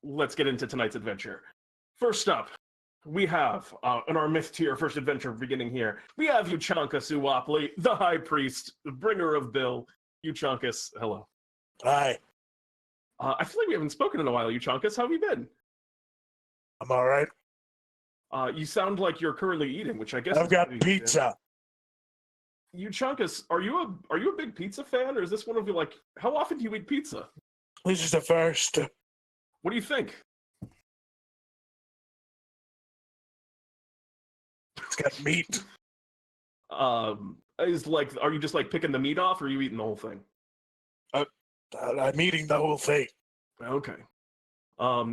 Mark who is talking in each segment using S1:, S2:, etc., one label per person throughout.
S1: let's get into tonight's adventure. First up, we have, in our myth tier first adventure beginning here, we have Euchaunkas Ouwoupli, the High Priest, the bringer of Bill. Euchaunkas, hello.
S2: Hi.
S1: I feel like we haven't spoken in a while, Euchaunkas. How have you been?
S2: I'm all right.
S1: You sound like you're currently eating, which I guess
S2: I've got pizza.
S1: Euchaunkas, are you a big pizza fan, or is this one of your, like, how often do you eat pizza?
S2: This is the first.
S1: What do you think?
S2: It's got meat.
S1: Are you just like picking the meat off, or are you eating the whole thing?
S2: I'm eating the whole thing.
S1: Okay.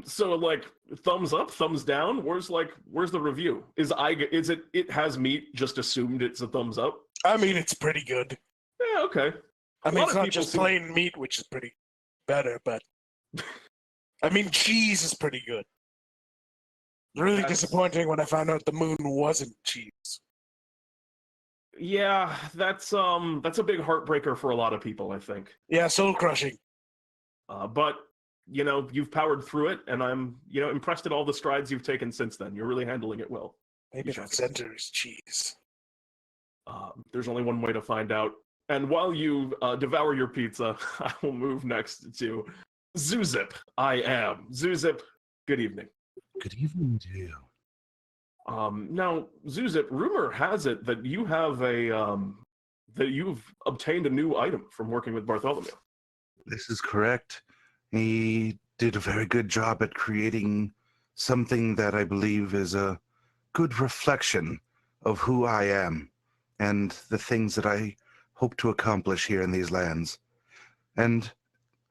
S1: So like thumbs up, thumbs down. Where's the review? It has meat? Just assumed it's a thumbs up.
S2: I mean, it's pretty good.
S1: Yeah. Okay.
S2: I mean, it's not just plain meat, which is pretty better, but I mean, cheese is pretty good. Really disappointing when I found out the moon wasn't cheese.
S1: Yeah, that's a big heartbreaker for a lot of people, I think.
S2: Yeah, soul crushing.
S1: But you've powered through it, and I'm impressed at all the strides you've taken since then. You're really handling it well.
S2: Maybe the center is cheese.
S1: There's only one way to find out. And while you devour your pizza, I will move next to Zewxip. Zewxip, good evening.
S3: Good evening to you.
S1: Now, Zewxip, rumor has it that you have that you've obtained a new item from working with Bartholomew.
S3: This is correct. He did a very good job at creating something that I believe is a good reflection of who I am and the things that I hope to accomplish here in these lands. And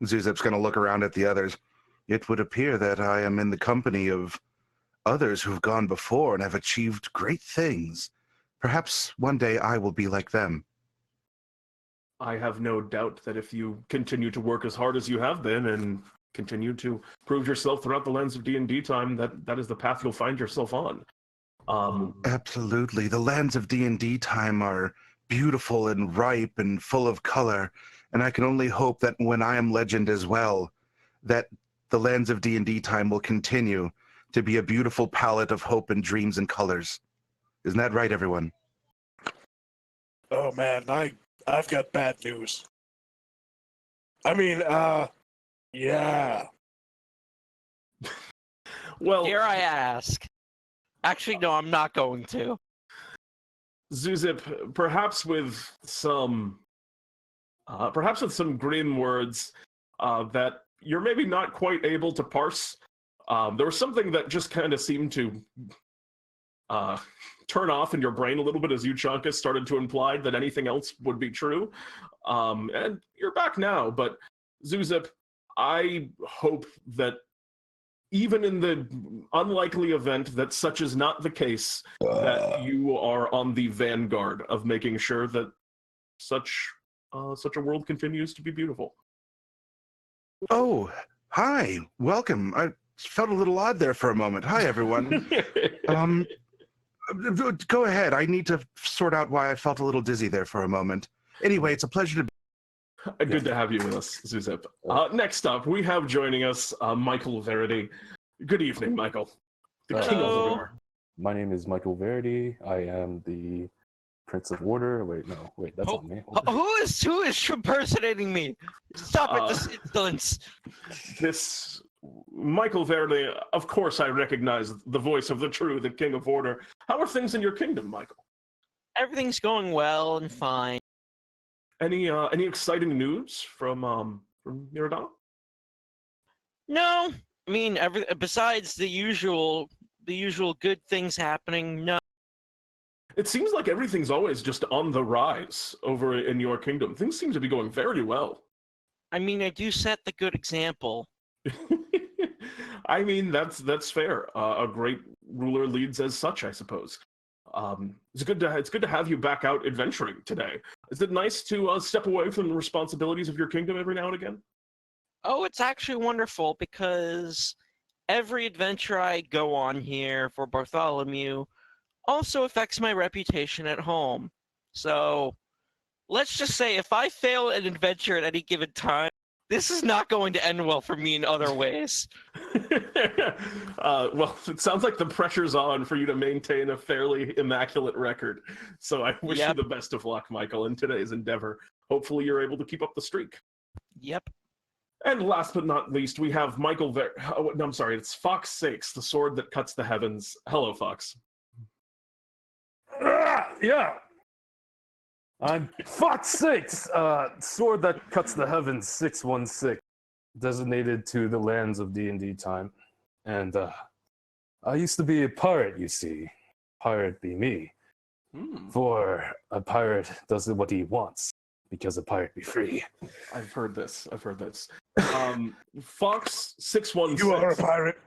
S3: Zewxip's going to look around at the others. It would appear that I am in the company of others who've gone before and have achieved great things. Perhaps one day I will be like them.
S1: I have no doubt that if you continue to work as hard as you have been and continue to prove yourself throughout the lands of DnDTime, that is the path you'll find yourself on.
S3: Absolutely. The lands of DnDTime are beautiful and ripe and full of color, and I can only hope that when I am legend as well, that the lands of DnDTime will continue to be a beautiful palette of hope and dreams and colors. Isn't that right, everyone?
S2: Oh man, I've got bad news. I mean, yeah.
S1: Well,
S4: dare I ask? Actually, no, I'm not going to.
S1: Zewxip, perhaps with some grim words that you're maybe not quite able to parse. There was something that just kind of seemed to turn off in your brain a little bit as Euchaunkas started to imply that anything else would be true. And you're back now, but Zewxip, I hope that even in the unlikely event that such is not the case, that you are on the vanguard of making sure that such a world continues to be beautiful.
S3: Oh, hi. Welcome. I felt a little odd there for a moment. Hi, everyone. Go ahead. I need to sort out why I felt a little dizzy there for a moment. Anyway, it's a pleasure to be.
S1: Good to have you with us, Zewxip. Next up, we have joining us Michael Verity. Good evening, Michael. The King of War.
S5: My name is Michael Verity. I am the Prince of Order. Wait, that's not me.
S4: Who is impersonating me? Stop it, this insolence.
S1: This Michael Verity, of course I recognize the voice of the King of Order. How are things in your kingdom, Michael?
S4: Everything's going well and fine.
S1: Any exciting news from Miradana?
S4: No, I mean besides the usual good things happening. No.
S1: It seems like everything's always just on the rise over in your kingdom. Things seem to be going very well.
S4: I mean, I do set the good example.
S1: I mean, that's fair. A great ruler leads as such, I suppose. It's good to have you back out adventuring today. Is it nice to step away from the responsibilities of your kingdom every now and again?
S4: Oh, it's actually wonderful because every adventure I go on here for Bartholomew also affects my reputation at home. So let's just say if I fail an adventure at any given time, This is not going to end well for me in other ways.
S1: Well, it sounds like the pressure's on for you to maintain a fairly immaculate record. So I wish you the best of luck, Michael, in today's endeavor. Hopefully you're able to keep up the streak.
S4: Yep.
S1: And last but not least, we have it's Fawkes 6, the sword that cuts the heavens. Hello, Fawkes.
S5: Yeah. I'm Fawkes 6, sword that cuts the heavens, 616, designated to the lands of DnDTime. And I used to be a pirate, you see. Pirate be me. For a pirate does what he wants, because a pirate be free.
S1: I've heard this. Fawkes 616.
S2: You are a pirate.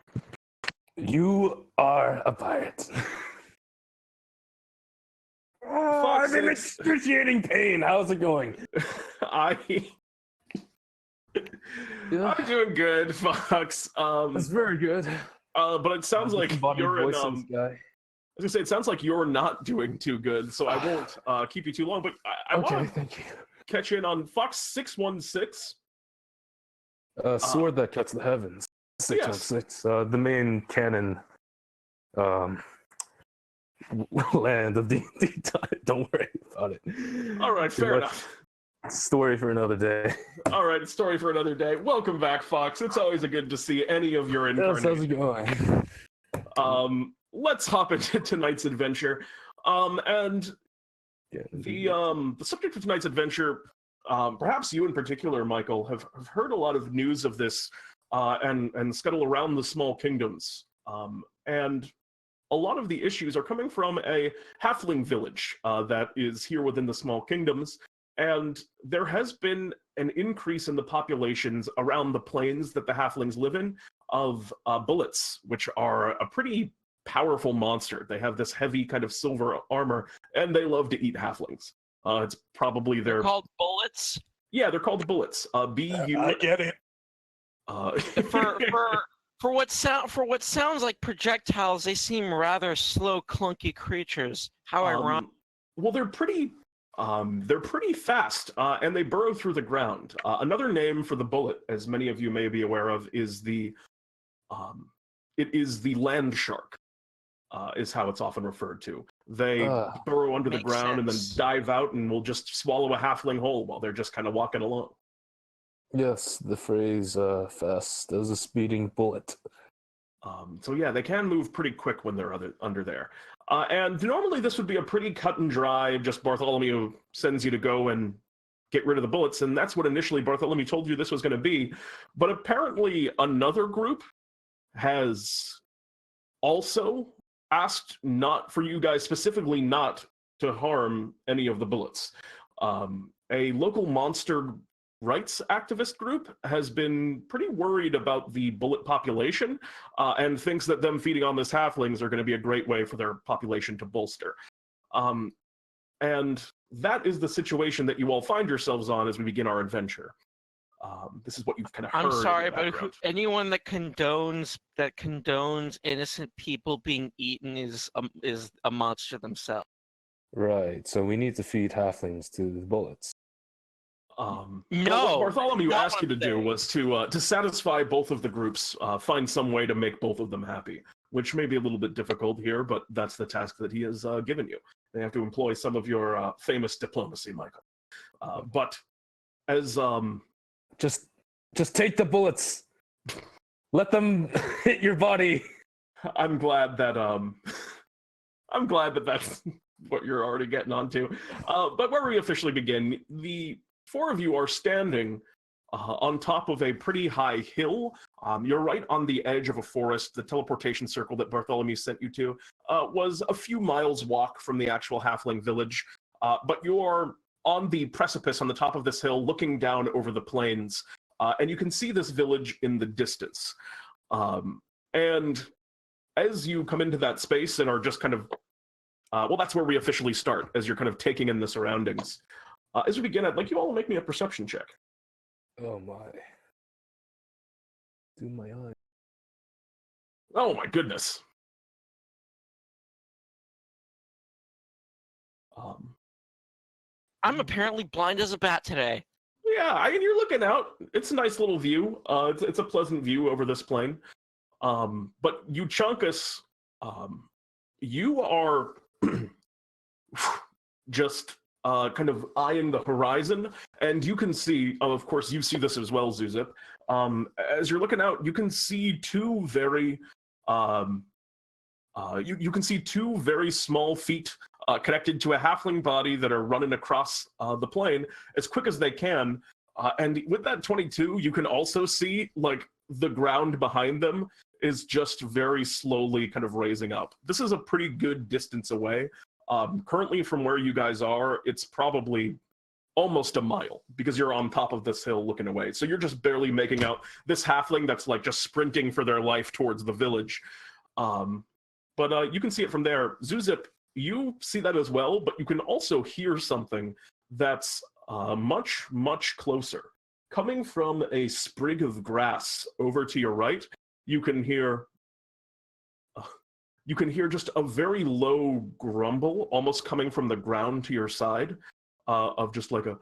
S5: You are a pirate. Oh, I'm in excruciating pain. How's it going?
S1: I'm doing good, Fawkes.
S5: That's very good.
S1: But it sounds like you're in.
S5: Guy.
S1: I was gonna say it sounds like you're not doing too good, so I won't keep you too long. But I want to catch in on Fawkes 616.
S5: Sword that cuts the heavens. 616. Yes. The main canon. Land of DnDTime. Don't worry about it.
S1: All right, fair enough.
S5: Story for another day.
S1: All right, story for another day. Welcome back, Fawkes. It's always good to see any of your incarnations.
S5: How's it going?
S1: Let's hop into tonight's adventure. The subject of tonight's adventure, perhaps you in particular, Michael, have heard a lot of news of this and scuttle around the small kingdoms. And a lot of the issues are coming from a halfling village that is here within the small kingdoms, and there has been an increase in the populations around the plains that the halflings live in of Bulettes, which are a pretty powerful monster. They have this heavy kind of silver armor, and they love to eat halflings. It's probably
S4: They're called Bulettes?
S1: Yeah, they're called Bulettes. B-U...
S2: I get it.
S4: For what sounds like projectiles, they seem rather slow, clunky creatures. How ironic.
S1: Well, they're pretty fast, and they burrow through the ground. Another name for the bullet, as many of you may be aware of, is the land shark. Is how it's often referred to. They burrow under the ground and then dive out and will just swallow a halfling whole while they're just kind of walking along.
S5: Yes, the phrase fast as a speeding bullet.
S1: So yeah, they can move pretty quick when they're under there. And normally this would be a pretty cut and dry, just Bartholomew sends you to go and get rid of the bullets, and that's what initially Bartholomew told you this was going to be. But apparently another group has also asked not for you guys specifically not to harm any of the bullets. A local monster rights activist group has been pretty worried about the bullet population and thinks that them feeding on this halflings are going to be a great way for their population to bolster. And that is the situation that you all find yourselves on as we begin our adventure. This is what you've kind of heard.
S4: I'm sorry, but anyone that condones innocent people being eaten is a monster themselves.
S5: Right. So we need to feed halflings to the bullets.
S1: No. What Bartholomew asked you to do was to satisfy both of the groups, find some way to make both of them happy, which may be a little bit difficult here, but that's the task that he has given you. They have to employ some of your famous diplomacy, Michael. But as
S5: Just take the bullets. Let them hit your body.
S1: I'm glad that that's what you're already getting onto. But where we officially begin, the four of you are standing on top of a pretty high hill. You're right on the edge of a forest. The teleportation circle that Bartholomew sent you to was a few miles walk from the actual halfling village. But you're on the precipice on the top of this hill looking down over the plains. And you can see this village in the distance. And as you come into that space and are just kind of, that's where we officially start, as you're kind of taking in the surroundings. As we begin, I'd like you all to make me a perception check.
S5: Oh my. Do my eye.
S1: Oh my goodness.
S4: I'm apparently blind as a bat today.
S1: Yeah, I mean, you're looking out. It's a nice little view. It's a pleasant view over this plain. But Euchaunkas, you are just kind of eyeing the horizon, and you can see, of course, you see this as well, Zewxip. As you're looking out, you can see two very, you can see two very small feet connected to a halfling body that are running across the plain as quick as they can. And with that 22, you can also see like the ground behind them is just very slowly kind of raising up. This is a pretty good distance away. Currently from where you guys are, it's probably almost a mile because you're on top of this hill looking away. So you're just barely making out this halfling that's like just sprinting for their life towards the village. But you can see it from there. Zewxip, you see that as well, but you can also hear something that's much, much closer. Coming from a sprig of grass over to your right, you can hear just a very low grumble, almost coming from the ground to your side, of just like a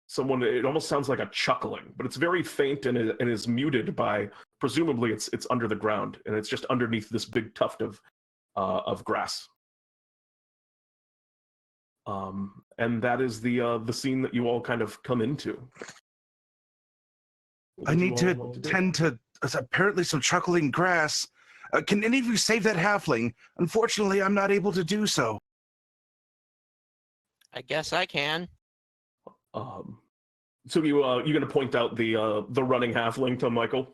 S1: someone. It almost sounds like a chuckling, but it's very faint and is muted by, presumably it's under the ground, and it's just underneath this big tuft of grass. And that is the scene that you all kind of come into.
S3: I need to tend to apparently some chuckling grass. Can any of you save that halfling? Unfortunately, I'm not able to do so.
S4: I guess I can.
S1: So you going to point out the running halfling to Michael?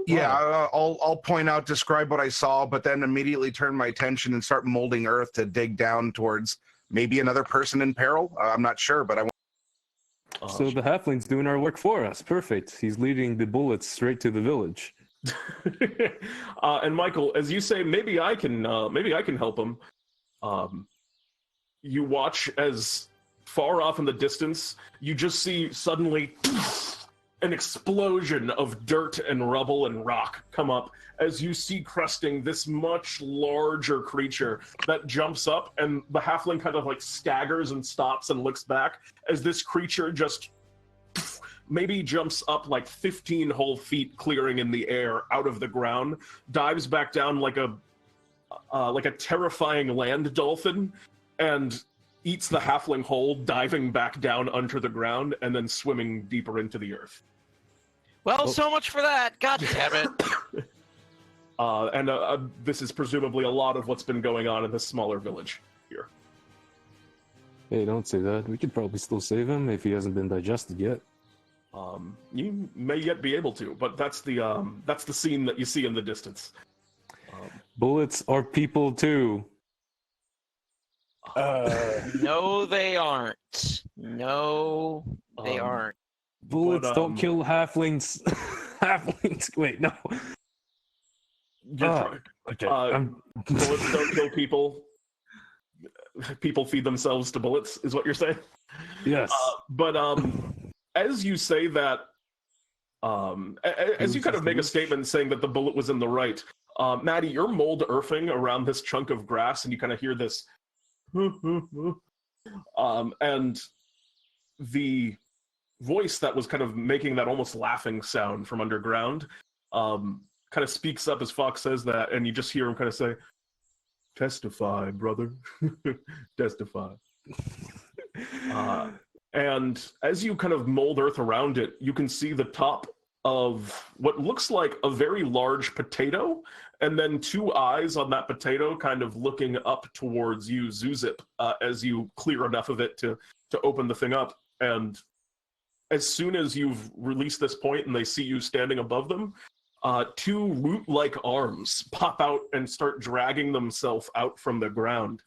S3: Yeah, I'll point out, describe what I saw, but then immediately turn my attention and start molding earth to dig down towards maybe another person in peril. I'm not sure, but I want.
S5: So the halfling's doing our work for us. Perfect. He's leading the bullets straight to the village.
S1: And Michael, as you say, maybe I can help him. You watch as far off in the distance, you just see suddenly an explosion of dirt and rubble and rock come up as you see cresting this much larger creature that jumps up, and the halfling kind of like staggers and stops and looks back as this creature just maybe jumps up like 15 whole feet, clearing in the air out of the ground, dives back down like a terrifying land dolphin, and eats the halfling whole, diving back down under the ground and then swimming deeper into the earth.
S4: Well, so much for that. God damn it.
S1: And this is presumably a lot of what's been going on in this smaller village here.
S5: Hey, don't say that. We could probably still save him if he hasn't been digested yet.
S1: You may yet be able to, but that's the scene that you see in the distance.
S5: Bullets are people too.
S4: No, they aren't. No, they aren't.
S5: Bullets don't kill halflings. Halflings. Wait, no.
S1: Okay. Bullets don't kill people. People feed themselves to bullets, is what you're saying?
S5: Yes.
S1: But as you say that, as you kind of make a statement saying that the bullet was in the right, Maddie, you're mold earthing around this chunk of grass, and you kind of hear this. And the voice that was kind of making that almost laughing sound from underground kind of speaks up as Fawkes says that, and you just hear him kind of say, "Testify, brother." Testify. And as you kind of mold earth around it, you can see the top of what looks like a very large potato, and then two eyes on that potato kind of looking up towards you, Zewxip, as you clear enough of it to open the thing up. And as soon as you've released this point and they see you standing above them, two root-like arms pop out and start dragging themselves out from the ground,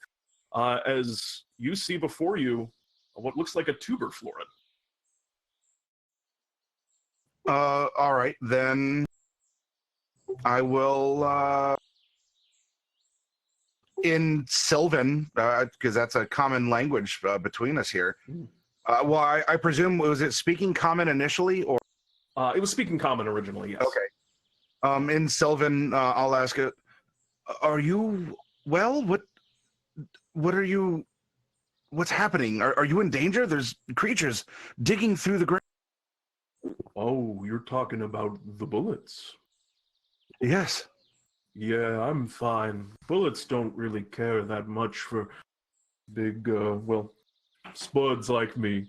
S1: as you see before you what looks like a tuber florin.
S3: All right, then I will, in Sylvan, because that's a common language between us here. Well, I presume, was it speaking common initially, or?
S1: It was speaking common originally, yes.
S3: Okay. In Sylvan, I'll ask it, are you well? What are you What's happening? Are you in danger? There's creatures digging through the ground.
S1: Oh, you're talking about the bullets.
S3: Yes.
S1: Yeah, I'm fine. Bullets don't really care that much for big, spuds like me.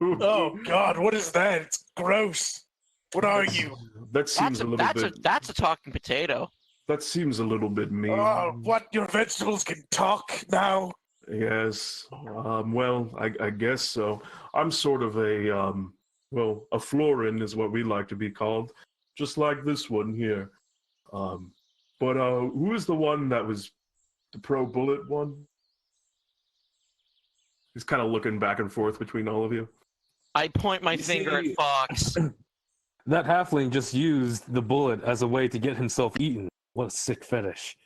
S2: Oh God, what is that? It's gross. What are you?
S1: That seems a little bit.
S4: That's a talking potato.
S1: That seems a little bit mean.
S2: Oh, what? Your vegetables can talk now?
S1: Yes. Well, I guess so. I'm sort of a florin is what we like to be called, just like this one here. But who is the one that was the pro bullet one? He's kind of looking back and forth between all of you.
S4: I point my finger at Fawkes.
S5: That halfling just used the bullet as a way to get himself eaten. What a sick fetish.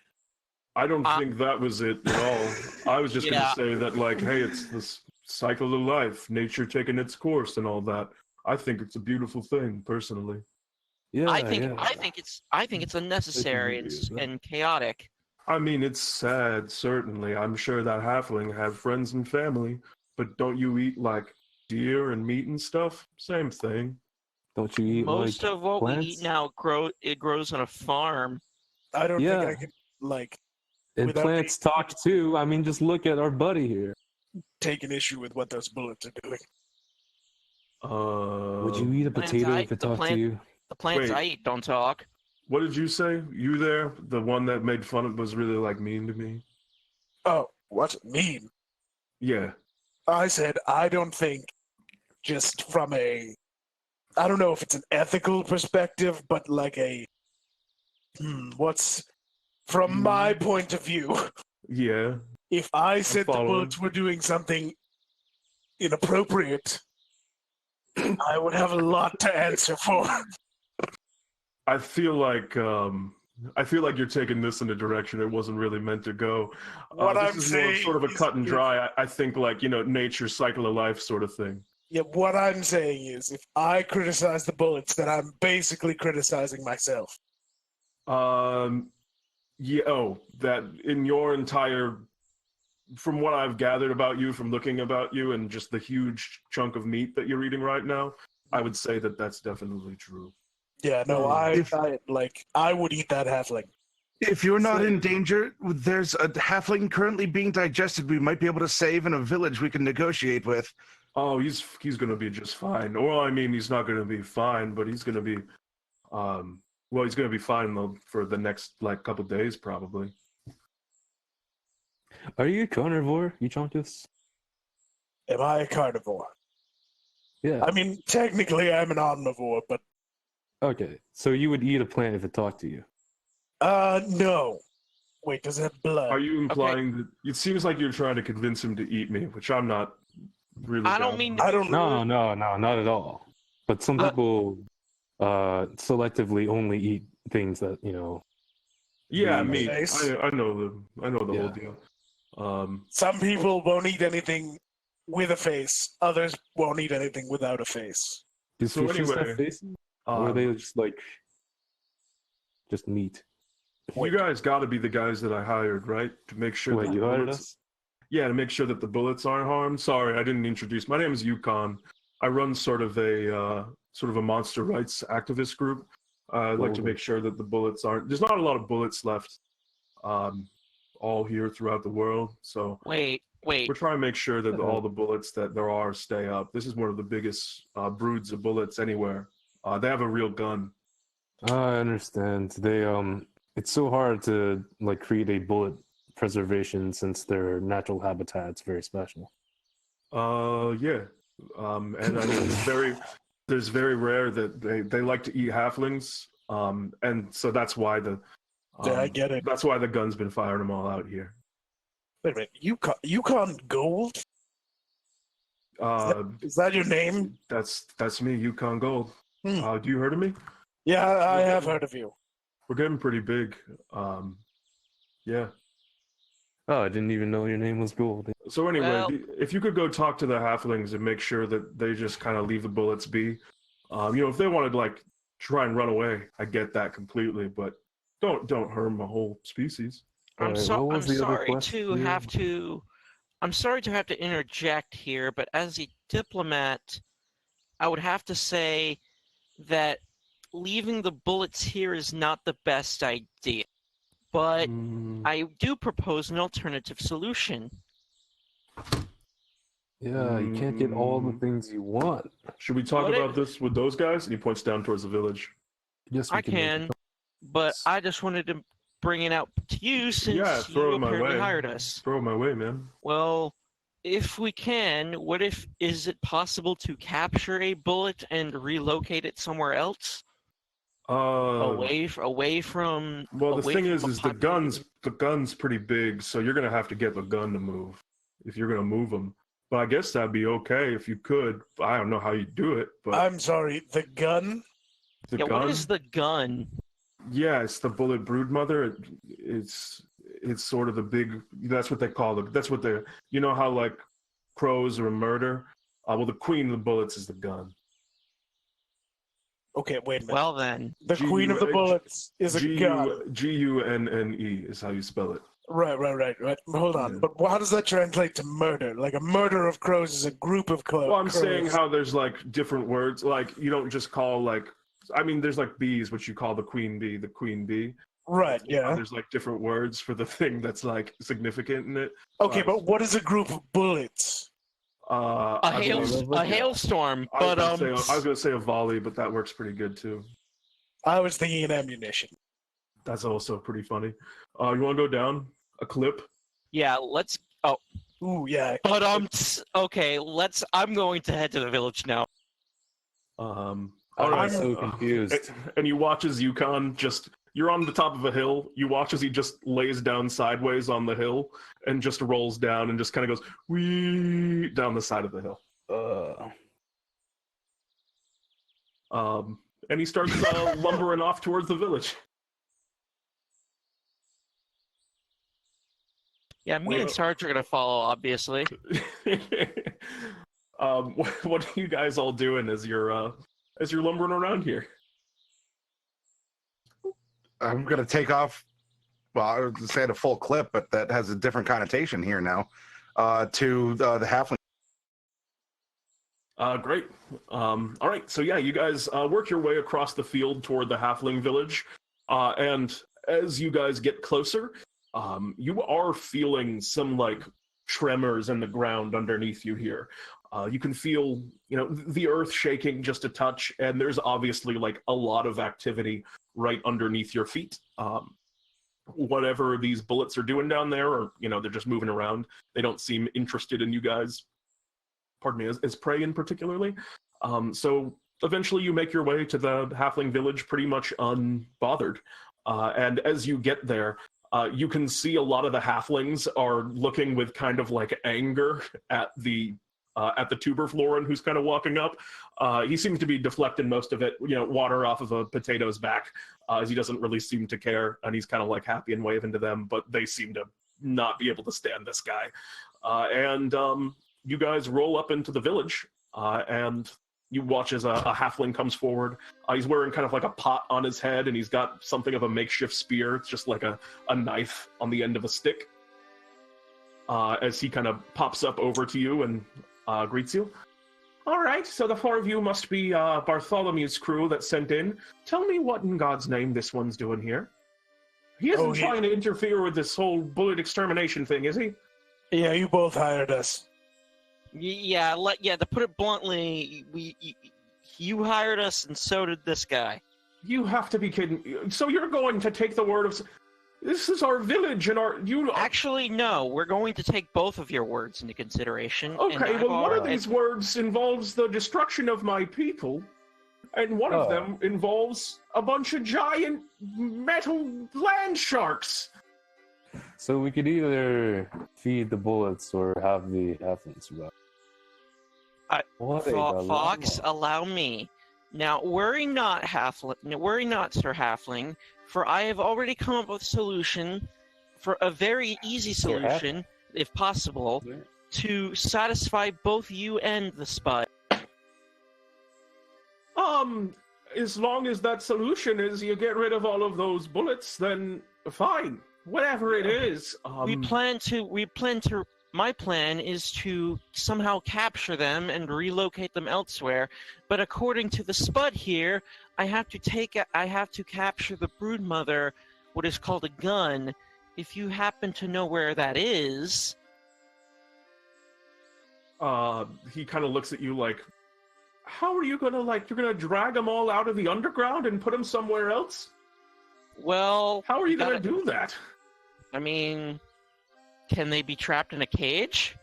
S1: I don't think that was it at all. I was just going to say that, like, hey, it's this cycle of life, nature taking its course and all that. I think it's a beautiful thing, personally.
S5: Yeah,
S4: I think it's unnecessary and chaotic.
S1: I mean, it's sad, certainly. I'm sure that halfling have friends and family, but don't you eat, like, deer and meat and stuff? Same thing.
S5: Don't you eat
S4: Most of what
S5: plants?
S4: we eat now grows on a farm.
S2: I don't think I could, like...
S5: And plants talk too. I mean, just look at our buddy here.
S2: Take an issue with what those bullets are doing.
S5: Would you eat a potato if it talked to you?
S4: The plants I eat don't talk.
S1: What did you say? You there? The one that made fun of was really, like, mean to me?
S2: Oh, what's it mean?
S1: Yeah.
S2: I said, I don't think, just from a... I don't know if it's an ethical perspective, but like a... From my point of view...
S1: Yeah.
S2: If I said the bullets were doing something inappropriate, I would have a lot to answer for.
S1: I feel like you're taking this in a direction it wasn't really meant to go. This is more sort of a cut and dry. I think, like, nature, cycle of life sort of thing.
S2: Yeah, what I'm saying is, if I criticize the bullets, then I'm basically criticizing myself.
S1: Yeah. Oh, that in your entire, from what I've gathered about you, from looking about you, and just the huge chunk of meat that you're eating right now, I would say that that's definitely true.
S2: Yeah, no, I would eat that halfling.
S3: If you're not in danger, there's a halfling currently being digested we might be able to save in a village we can negotiate with.
S1: Oh, he's going to be just fine. Well, I mean, he's not going to be fine, but he's going to be, he's going to be fine though for the next, like, couple days, probably.
S5: Are you a carnivore, Euchaunkas?
S2: Am I a carnivore?
S5: Yeah.
S2: I mean, technically I'm an omnivore, but...
S5: Okay, so you would eat a plant if it talked to you?
S2: No. Wait, does it have blood?
S1: Are you implying that... It seems like you're trying to convince him to eat me, which I'm not really...
S4: I don't mean to...
S5: No, not at all. But some people selectively only eat things that,
S1: Yeah, meat. I know the whole deal.
S2: Some people won't eat anything with a face. Others won't eat anything without a face.
S5: Do fishes have faces? Or are they just meat?
S1: You guys got to be the guys that I hired, right? To make sure that
S5: you hired us?
S1: Yeah, to make sure that the bullets aren't harmed. Sorry, I didn't introduce. My name is Yukon. I run sort of a monster rights activist group. I'd like to make sure that the bullets aren't... There's not a lot of bullets left all here throughout the world. So
S4: Wait.
S1: we're trying to make sure that all the bullets that there are stay up. This is one of the biggest broods of bullets anywhere. They have a real gun.
S5: I understand. It's so hard to create a bullet preservation since their natural habitat's very special.
S1: Yeah. And I mean, it's very rare that they like to eat halflings. And so that's why
S2: I get it.
S1: That's why the gun's been firing them all out here.
S2: Wait a minute, Yukon Gold? Is that your name?
S1: That's me, Yukon Gold. Do you heard of me?
S2: Yeah, I have heard of you.
S1: We're getting pretty big. Yeah.
S5: Oh, I didn't even know your name was Gold.
S1: So anyway, if you could go talk to the halflings and make sure that they just kind of leave the bullets be. If they wanted to try and run away, I get that completely, but don't harm a whole species.
S4: I'm sorry to have to I'm sorry to have to interject here, but as a diplomat, I would have to say that leaving the bullets here is not the best idea. But I do propose an alternative solution.
S5: Yeah, you can't get all the things you want.
S1: Should we talk about this with those guys? And he points down towards the village.
S5: Yes,
S4: I can, but I just wanted to bring it out to you since you apparently hired us.
S1: Throw it my way, man.
S4: Well, if we can, is it possible to capture a bullet and relocate it somewhere else? Away from.
S1: Well, the thing is the gun's pretty big, so you're gonna have to get the gun to move if you're gonna move them. But I guess that'd be okay if you could. I don't know how you do it, but
S2: I'm sorry, the gun?
S1: The gun?
S4: What is the gun?
S1: Yeah, it's the bullet broodmother. It's sort of the big. That's what they call it. That's what they. You know how like crows are a murder. Well, the queen of the bullets is the gun.
S2: Okay, wait a minute.
S4: Well then,
S2: the queen of the bullets is a gun.
S1: G-U-N-N-E is how you spell it.
S2: Right. Hold on. Yeah. But how does that translate to murder? Like a murder of crows is a group of crows.
S1: Well, I'm saying how there's like different words. Like you don't just call like. I mean, there's like bees, which you call the queen bee, the queen bee.
S2: Right. Yeah.
S1: There's like different words for the thing that's like significant in it.
S2: Okay, but what is a group of bullets?
S4: A hailstorm. But
S1: I was gonna say a volley, but that works pretty good too.
S2: I was thinking an ammunition.
S1: That's also pretty funny. You want to go down a clip?
S4: Yeah, let's. Oh.
S2: Ooh, yeah.
S4: But okay. I'm going to head to the village now.
S5: I'm so confused.
S1: And you watch as Yukon just. You're on the top of a hill. You watch as he just lays down sideways on the hill and just rolls down and just kind of goes wee down the side of the hill. And he starts lumbering off towards the village.
S4: Yeah, me and Sarge are gonna follow, obviously.
S1: What are you guys all doing as you're lumbering around here?
S3: I'm going to take off, well, I was going to say at a full clip, but that has a different connotation here now, to the halfling.
S1: Great. All right, so yeah, you guys work your way across the field toward the halfling village, and as you guys get closer, you are feeling some, like, tremors in the ground underneath you here. You can feel, the earth shaking just a touch, and there's obviously, like, a lot of activity right underneath your feet. Whatever these bullets are doing down there, or, they're just moving around. They don't seem interested in you guys, pardon me, as prey in particularly. So eventually you make your way to the halfling village pretty much unbothered. And as you get there, you can see a lot of the halflings are looking with kind of like anger at the tuberfloran who's kind of walking up. He seems to be deflecting most of it, water off of a potato's back, as he doesn't really seem to care, and he's kind of like happy and waving to them, but they seem to not be able to stand this guy. And you guys roll up into the village, and you watch as a halfling comes forward. He's wearing kind of like a pot on his head, and he's got something of a makeshift spear. It's just like a knife on the end of a stick. As he kind of pops up over to you and greets you. All right, so the four of you must be Bartholomew's crew that sent in. Tell me what in God's name this one's doing here. He isn't trying to interfere with this whole bullet extermination thing, is he?
S2: Yeah, you both hired us.
S4: Yeah, to put it bluntly, you hired us, and so did this guy.
S1: You have to be kidding. So you're going to take the word of... This is our village, and
S4: Actually, no. We're going to take both of your words into consideration.
S1: Okay, well, one of these words involves the destruction of my people, and one of them involves a bunch of giant metal land sharks.
S5: So we could either feed the bullets or have the halflings survive.
S4: Fawkes, allow me. Now, worry not, Sir Halfling, for I have already come up with a solution, for a very easy solution, if possible, to satisfy both you and the spud.
S1: As long as that solution is you get rid of all of those bullets, then fine. Whatever it is.
S4: We plan to my plan is to somehow capture them and relocate them elsewhere. But according to the Spud here, I have to capture the broodmother, what is called a gun. If you happen to know where that is.
S1: He kind of looks at you like, how are you gonna, you're gonna drag them all out of the underground and put them somewhere else?
S4: Well,
S1: how are you gonna do that?
S4: I mean, can they be trapped in a cage?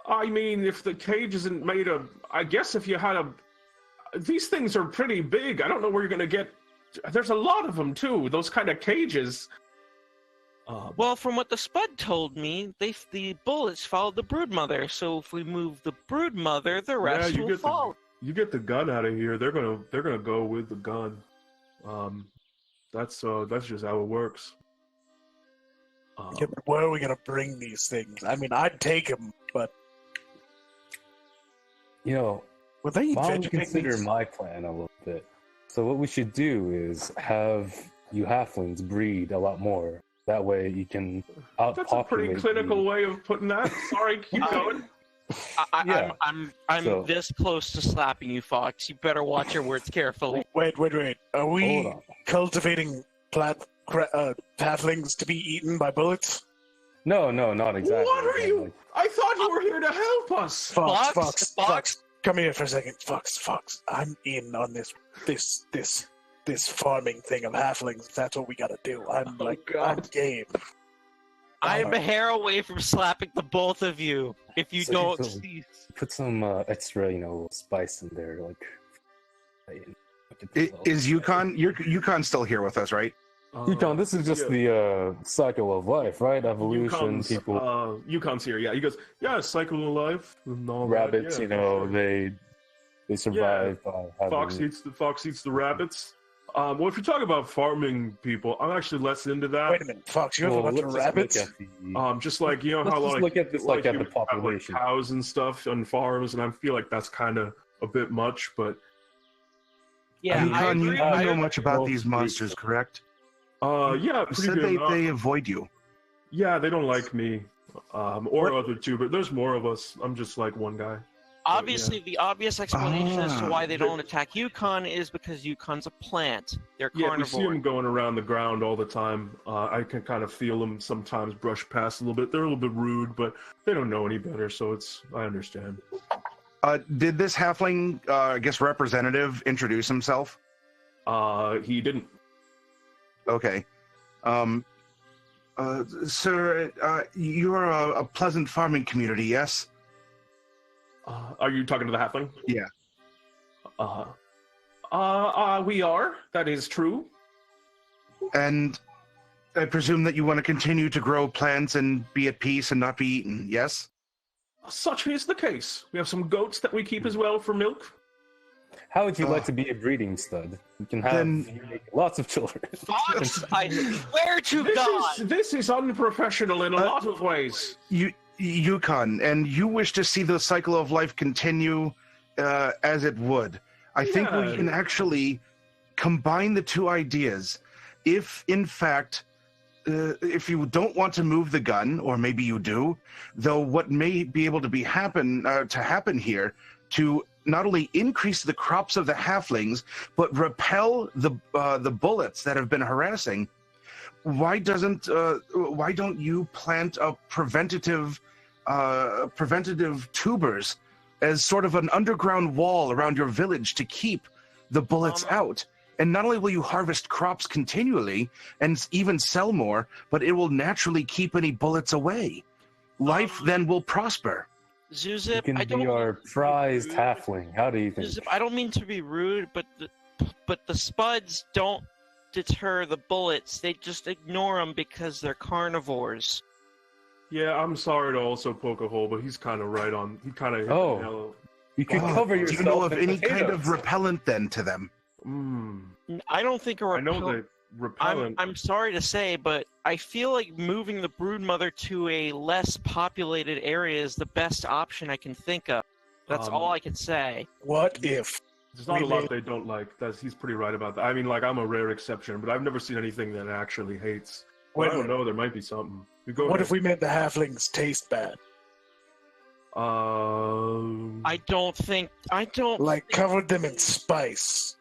S1: I mean, if the cage isn't made of, I guess if you had these things are pretty big. I don't know where you're gonna get. There's a lot of them too. Those kind of cages.
S4: Well, from what the Spud told me, the bullets followed the broodmother. So if we move the broodmother, the rest will fall.
S1: You get the gun out of here. They're gonna go with the gun. That's just how it works.
S2: Yeah, but where are we gonna bring these things? I mean, I'd take them, but
S5: Will
S2: they eat
S5: why don't you
S2: vegetables?
S5: consider my plan a little bit? So what we should do is have you halflings breed a lot more. That way you can outpopulate.
S1: That's a pretty clinical way of putting that. Sorry, keep going.
S4: I'm this close to slapping you, Fawkes. You better watch your words carefully.
S2: Wait. Are we cultivating halflings to be eaten by bullets?
S5: No, not exactly.
S1: What are you? I thought you were here to help us.
S2: Fawkes, come here for a second. Fawkes, I'm in on this farming thing of halflings. That's what we gotta do. I'm game.
S4: I'm a hair away from slapping the both of you. If you don't
S5: put some extra, spice in there,
S3: Is Euchaun still here with us, right?
S5: Euchaun, this is just the cycle of life, right? Evolution, people.
S1: Euchaun's here. Yeah, he goes. Yeah, cycle of life. And all
S5: rabbits,
S1: that. Yeah,
S5: they survive.
S1: Fawkes eats the rabbits. Well, if you're talking about farming people, I'm actually less into that.
S2: Wait a minute, Fawkes, you have a bunch of rabbits?
S1: Just like, how
S5: look at this like at the population.
S1: Have, cows and stuff on farms, and I feel like that's kind of a bit much, but...
S4: Yeah,
S3: Euchaun, you don't know much about these monsters, correct?
S1: Yeah,
S3: you said they avoid you.
S1: Yeah, they don't like me, or other two, but there's more of us. I'm just like one guy.
S4: Obviously, the obvious explanation as to why they don't attack Euchaun is because Euchaun's a plant. They're carnivore.
S1: Yeah, we see them going around the ground all the time. I can kind of feel them sometimes brush past a little bit. They're a little bit rude, but they don't know any better, so I understand.
S3: Did this halfling, representative introduce himself?
S1: He didn't.
S3: Okay. Sir, you're a pleasant farming community, yes?
S1: Are you talking to the halfling?
S3: Yeah.
S1: We are. That is true.
S3: And I presume that you want to continue to grow plants and be at peace and not be eaten, yes?
S1: Such is the case. We have some goats that we keep as well for milk.
S5: How would you like to be a breeding stud? You can have lots of children.
S4: Fawkes, I swear to God!
S1: This is unprofessional in a lot of ways.
S3: Euchaun, and you wish to see the cycle of life continue as it would. I think we can actually combine the two ideas. If, in fact, if you don't want to move the gun, or maybe you do, though what may be able to happen here to not only increase the crops of the halflings, but repel the bullets that have been harassing. Why don't you plant a preventative tubers as sort of an underground wall around your village to keep the bullets out? And not only will you harvest crops continually and even sell more, but it will naturally keep any bullets away. Life then will prosper.
S4: Zewxip,
S5: you can be our prized halfling. How do you think?
S4: Zewxip, I don't mean to be rude, but the spuds don't deter the bullets. They just ignore them because they're carnivores.
S1: Yeah, I'm sorry to also poke a hole, but he's kind of right on. He kind of
S5: you can cover yourself.
S3: Do you know of any kind of repellent then to them?
S4: I don't think a repellent.
S1: I know they repellent.
S4: I'm sorry to say, but I feel like moving the broodmother to a less populated area is the best option I can think of. That's all I can say.
S2: What if?
S1: There's not a lot they don't like. He's pretty right about that. I mean, I'm a rare exception, but I've never seen anything that actually hates I don't know. There might be something.
S2: What if we made the halflings taste bad?
S4: I don't
S2: Like covered them in spice.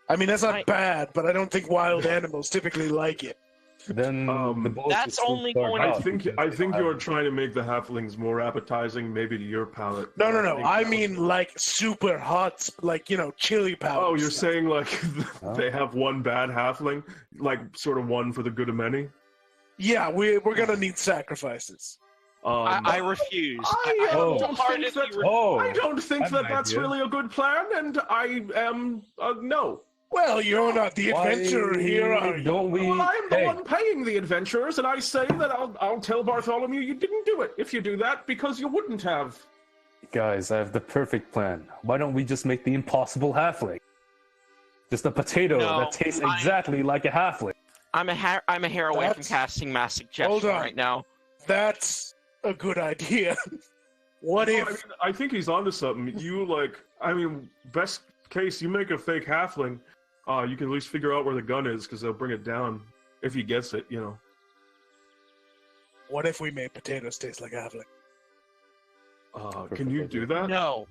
S2: I mean, that's not bad, but I don't think wild animals typically like it.
S5: Then the boat
S4: that's
S5: would
S4: only
S5: start
S4: going.
S1: I
S5: out
S1: think
S5: because
S1: you are trying to make the halflings more appetizing, maybe to your palate.
S2: No. I
S1: think-
S2: mean, like super hot, like chili powder.
S1: Oh, you're
S2: stuff.
S1: saying like they have one bad halfling, like sort of one for the good of many.
S2: Yeah, we're gonna need sacrifices.
S4: I refuse.
S1: I
S5: don't
S1: think
S5: Oh,
S1: don't think
S5: I have an
S1: that's
S5: idea.
S1: really a good plan, and I am no.
S2: Well, you're not the adventurer here, are you?
S5: Don't we?
S1: Well, I'm the
S5: Hey,
S1: one paying the adventurers, and I say that I'll tell Bartholomew you didn't do it if you do that because you wouldn't have.
S5: guys, I have the perfect plan. Why don't we just make the impossible halfling? Just a potato
S4: No,
S5: that tastes exactly like a halfling.
S4: I'm a hair away from
S2: That's-
S4: casting Mass
S2: Hold
S4: Suggestion
S2: on.
S4: right now.
S2: That's a good idea. What
S1: Well,
S2: if?
S1: I mean, I think he's onto something. Best case, you make a fake halfling. You can at least figure out where the gun is because they'll bring it down if he gets it.
S2: What if we made potatoes taste like halfling?
S1: Can you do that?
S4: No.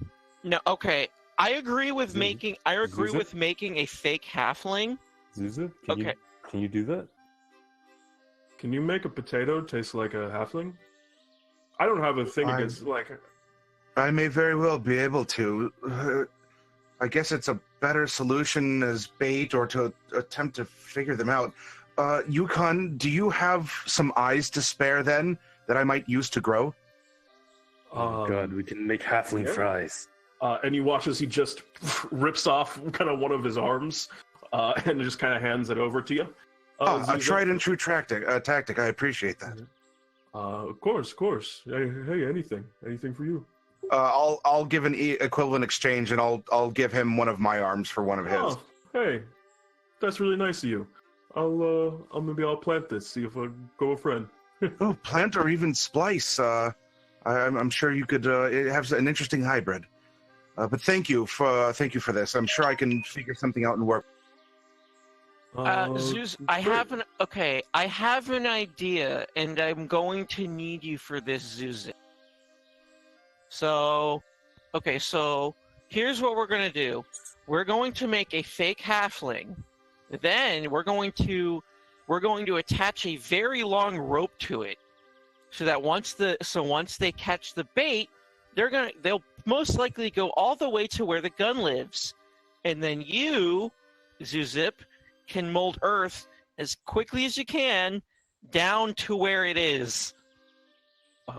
S4: Okay. I agree with
S5: Zuzu?
S4: making. I agree
S5: Zuzu?
S4: with making a fake halfling.
S5: Zuzu,
S4: Okay.
S5: Can you do that?
S1: Can you make a potato taste like a halfling? I don't have a thing against
S3: I may very well be able to. I guess it's a better solution as bait or to attempt to figure them out. Yukon, do you have some eyes to spare then that I might use to grow?
S5: Oh God, we can make halfling
S1: yeah.
S5: fries.
S1: And you watch as he just rips off kind of one of his arms and just kind of hands it over to you.
S3: A tried and true tactic. I appreciate that.
S1: Of course. Hey, anything for you.
S3: I'll give an equivalent exchange, and I'll give him one of my arms for one of his.
S1: Oh, hey, that's really nice of you. I'll plant this. See if I go a friend.
S3: Oh, plant or even splice. I'm sure you could have an interesting hybrid. But thank you for this. I'm sure I can figure something out and work.
S4: Zeus,
S1: great.
S4: I have an idea, and I'm going to need you for this, Zeus. So here's what we're gonna do. We're going to make a fake halfling. Then we're going to attach a very long rope to it, so that once they catch the bait, they'll most likely go all the way to where the gun lives, and then you, Zewxip, can mold Earth as quickly as you can down to where it is.
S1: The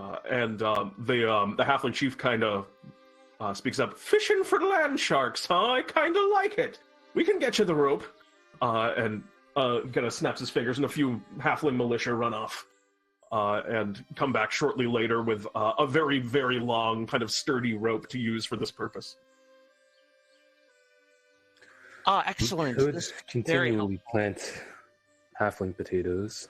S1: halfling chief kind of speaks up. Fishing for land sharks, huh? I kind of like it. We can get you the rope. And kind of snaps his fingers, and a few halfling militia run off. And come back shortly later with a very, very long, kind of sturdy rope to use for this purpose.
S4: Excellent.
S5: We could
S4: This is very
S5: continually plant halfling potatoes.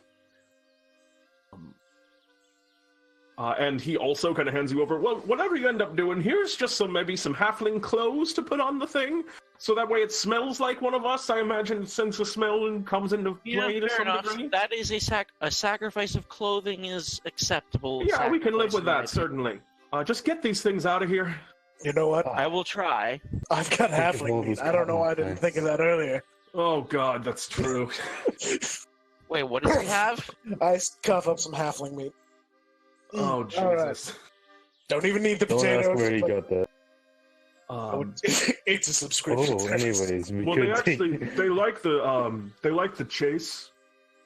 S1: And he also kind of hands you over, well, whatever you end up doing, here's just maybe some halfling clothes to put on the thing, so that way it smells like one of us. I imagine sense of smell comes into play to
S4: fair
S1: some
S4: enough.
S1: degree.
S4: That is a sacrifice of clothing is acceptable.
S1: Yeah, we can live
S4: Sacrifice
S1: with
S4: in
S1: that,
S4: my
S1: certainly. Just get these things out of here.
S2: You know what?
S4: opinion. I will try.
S2: I've got
S5: Think of all
S2: halfling meat.
S5: those
S2: I don't know why I didn't
S5: compliments.
S2: think of that earlier.
S1: Oh god, that's true.
S4: Wait, what does he have?
S2: I cough up some halfling meat.
S1: Oh
S2: All right.
S1: Jesus.
S2: Don't even need the
S5: Don't
S2: potatoes.
S5: ask where he
S2: but-
S5: got that.
S2: It's a subscription.
S5: Oh,
S2: service.
S5: anyways, we
S1: Well,
S5: could
S1: they like the chase,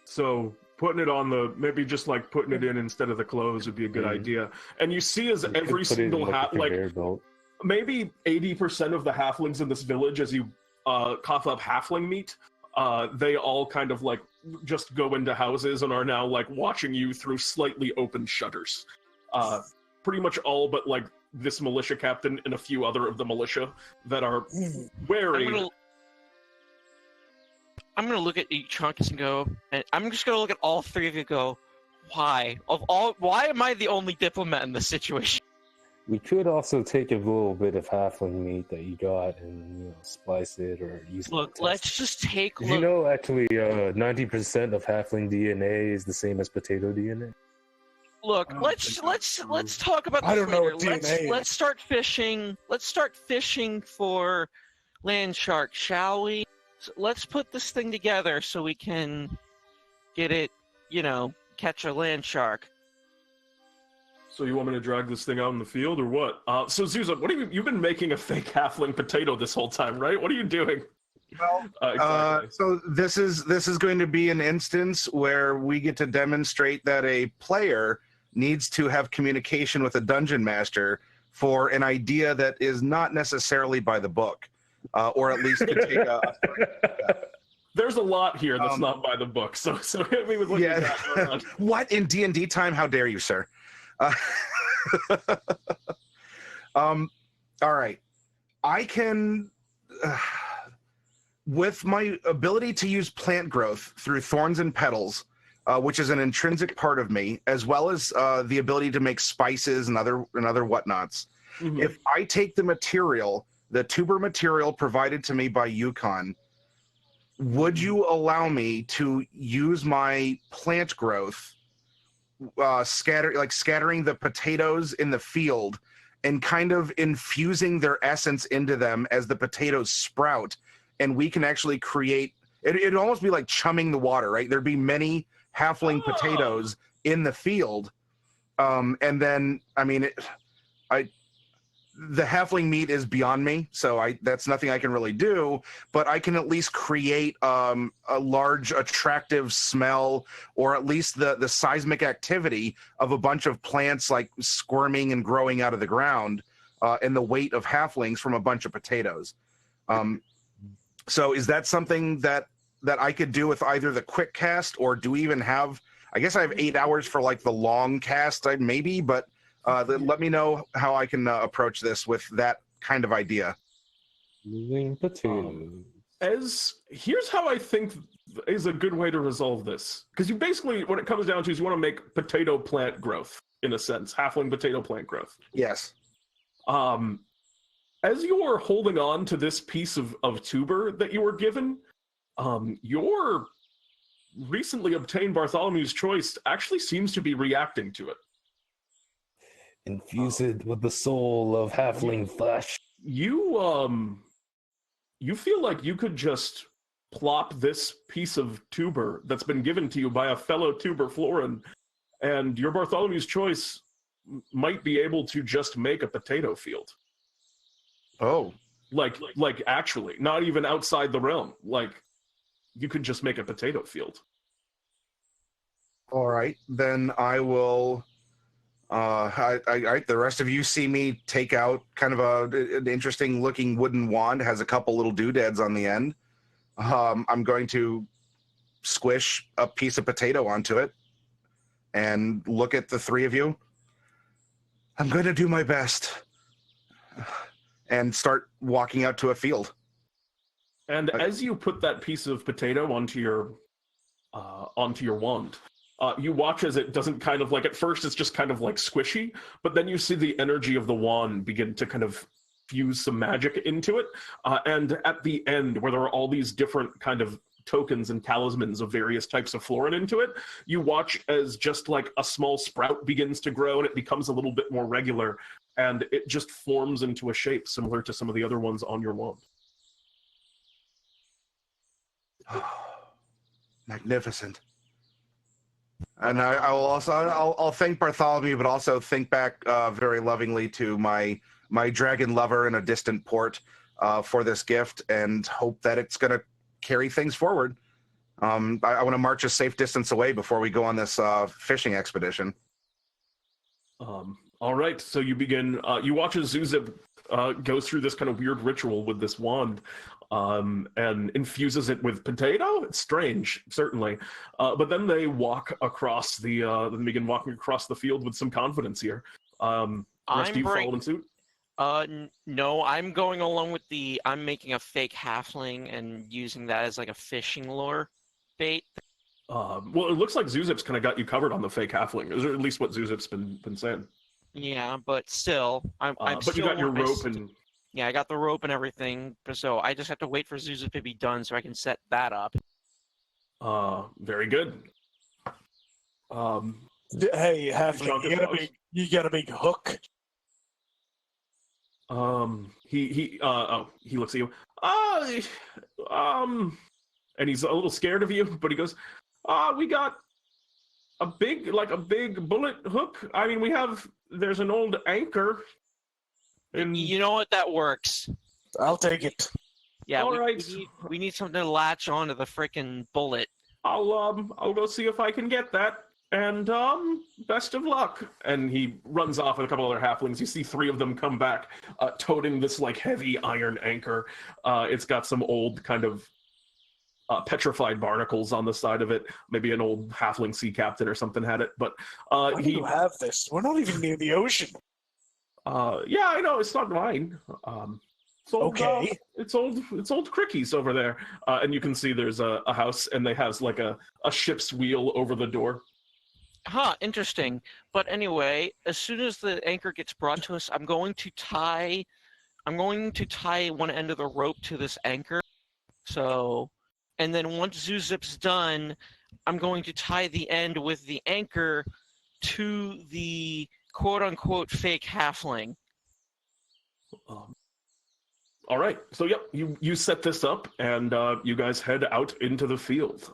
S1: so putting it on maybe just like putting it in instead of the clothes would be a good idea. And you see as
S5: we could
S1: every
S5: put it in,
S1: single
S5: like, a
S1: like
S5: conveyor belt.
S1: maybe 80% of the halflings in this village, as you cough up halfling meat, they all kind of like just go into houses and are now like watching you through slightly open shutters. Pretty much all but like this militia captain and a few other of the militia that are wary.
S4: I'm gonna look at Euchaunkas and go, and I'm just gonna look at all three of you and go, why? Why am I the only diplomat in this situation?
S5: We could also take a little bit of halfling meat that you got and splice it or use it.
S4: Look, let's just take.
S5: Did you know actually 90% of halfling DNA is the same as potato DNA?
S4: Look, let's talk about this
S2: I don't know
S4: later.
S2: what DNA is.
S4: Let's start fishing. Let's start fishing for land sharks, shall we? So let's put this thing together so we can get it, catch a land shark.
S1: So you want me to drag this thing out in the field, or what? So Zewxip, what you've been making a fake halfling potato this whole time, right? What are you doing?
S3: Well,
S1: exactly.
S3: So this is going to be an instance where we get to demonstrate that a player needs to have communication with a dungeon master for an idea that is not necessarily by the book, or at least to take a.
S1: There's a lot here that's not by the book, so hit me with what you got.
S3: What in DnDTime? How dare you, sir? All right. I can, with my ability to use plant growth through thorns and petals, which is an intrinsic part of me, as well as the ability to make spices and other whatnots. Mm-hmm. If I take the tuber material provided to me by Yukon, would you allow me to use my plant growth, scattering the potatoes in the field and kind of infusing their essence into them as the potatoes sprout, and we can actually create it'd almost be like chumming the water, right? There'd be many halfling potatoes in the field, and then the halfling meat is beyond me, so that's nothing I can really do, but I can at least create a large attractive smell, or at least the seismic activity of a bunch of plants like squirming and growing out of the ground, and the weight of halflings from a bunch of potatoes. So is that something that I could do with either the quick cast, or do we even have, I guess I have 8 hours for like the long cast, maybe, but let me know how I can approach this with that kind of idea.
S5: Moving potatoes.
S1: Here's how I think is a good way to resolve this. Because you basically, what it comes down to is you want to make potato plant growth, in a sense. Halfling potato plant growth.
S3: Yes.
S1: As you are holding on to this piece of tuber that you were given, your recently obtained Bartholomew's choice actually seems to be reacting to it.
S5: Infuse it with the soul of halfling flesh.
S1: You feel like you could just plop this piece of tuber that's been given to you by a fellow tuber florin, and your Bartholomew's choice might be able to just make a potato field.
S3: Oh.
S1: Like actually, not even outside the realm. Like, you could just make a potato field.
S3: All right, then I will... the rest of you see me take out kind of an interesting looking wooden wand, has a couple little doodads on the end. I'm going to squish a piece of potato onto it and look at the three of you. I'm going to do my best and start walking out to a field.
S1: And as you put that piece of potato onto your wand, you watch as it doesn't kind of like, at first it's just kind of like squishy, but then you see the energy of the wand begin to kind of fuse some magic into it. And at the end, where there are all these different kind of tokens and talismans of various types of florin into it, you watch as just like a small sprout begins to grow, and it becomes a little bit more regular, and it just forms into a shape similar to some of the other ones on your wand.
S3: Magnificent. And I will also I'll thank Bartholomew, but also think back very lovingly to my dragon lover in a distant port for this gift, and hope that it's going to carry things forward. I want to march a safe distance away before we go on this fishing expedition.
S1: All right, so you begin. You watch as Zewxip goes through this kind of weird ritual with this wand, and infuses it with potato. It's strange, certainly, but then they walk across they begin walking across the field with some confidence here. Rest of you follow suit?
S4: No, I'm going along with I'm making a fake halfling and using that as like a fishing lure bait.
S1: Well, it looks like Zewxip's kind of got you covered on the fake halfling. Or at least what Zewxip's been saying.
S4: Yeah, but still, I'm
S1: But
S4: still.
S1: you got your
S4: I
S1: rope
S4: st-
S1: and
S4: Yeah, I got the rope and everything, so I just have to wait for Zewxip to be done so I can set that up.
S1: very good.
S2: Hey, halfling,
S1: Euchaunkas
S2: you got a big hook.
S1: he looks at you. And he's a little scared of you, but he goes, we got a big bullet hook. I mean, there's an old anchor. And
S4: You know what? That works.
S2: I'll take it.
S4: Yeah,
S1: All right.
S4: we need something to latch onto the frickin' bullet.
S1: I'll go see if I can get that. And best of luck. And he runs off with a couple other halflings. You see 3 of them come back, toting this like heavy iron anchor. It's got some old kind of petrified barnacles on the side of it. Maybe an old halfling sea captain or something had it. But
S2: Why do you have this? We're not even near the ocean.
S1: yeah, I know it's not mine. It's old,
S2: Okay.
S1: It's old Crickies over there. And you can see there's a house, and they has like a ship's wheel over the door.
S4: Huh, interesting. But anyway, as soon as the anchor gets brought to us, I'm going to tie one end of the rope to this anchor. So, and then once Zewxip's done, I'm going to tie the end with the anchor to the quote-unquote fake halfling.
S1: All right, so yep, you set this up, and you guys head out into the field.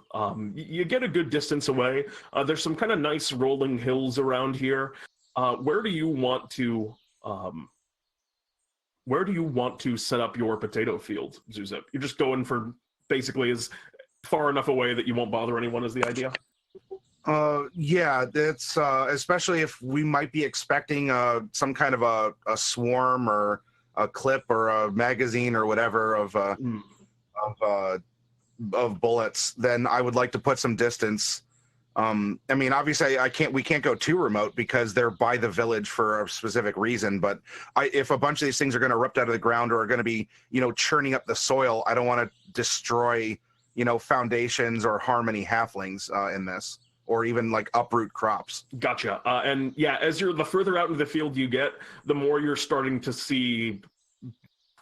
S1: You get a good distance away. There's some kind of nice rolling hills around here. Where do you want to set up your potato field, Zewxip? You're just going for basically as far enough away that you won't bother anyone is the idea?
S3: Yeah, that's especially if we might be expecting some kind of a swarm or a clip or a magazine or whatever of bullets, then I would like to put some distance. I mean, obviously, we can't go too remote because they're by the village for a specific reason. But if a bunch of these things are going to erupt out of the ground or are going to be, churning up the soil, I don't want to destroy, foundations or harm any halflings in this, or even like uproot crops.
S1: Gotcha. And yeah, the further out into the field you get, the more you're starting to see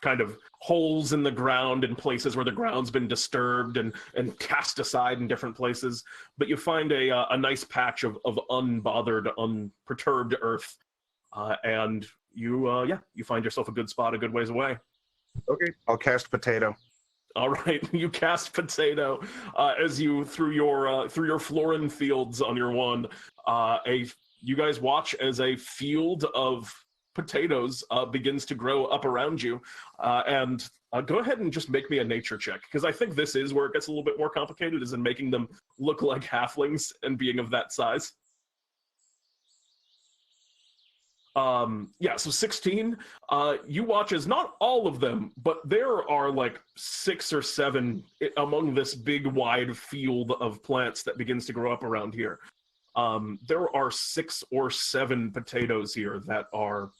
S1: kind of holes in the ground and places where the ground's been disturbed and cast aside in different places. But you find a nice patch of unbothered, unperturbed earth. And you find yourself a good spot a good ways away.
S3: Okay, I'll cast potato.
S1: All right, you cast potato as you through your florin fields on your one. You guys watch as a field of potatoes begins to grow up around you, and go ahead and just make me a nature check, because I think this is where it gets a little bit more complicated, is in making them look like halflings and being of that size. So 16, you watch as not all of them, but there are like 6 or 7 among this big wide field of plants that begins to grow up around here. There are 6 or 7 potatoes here that are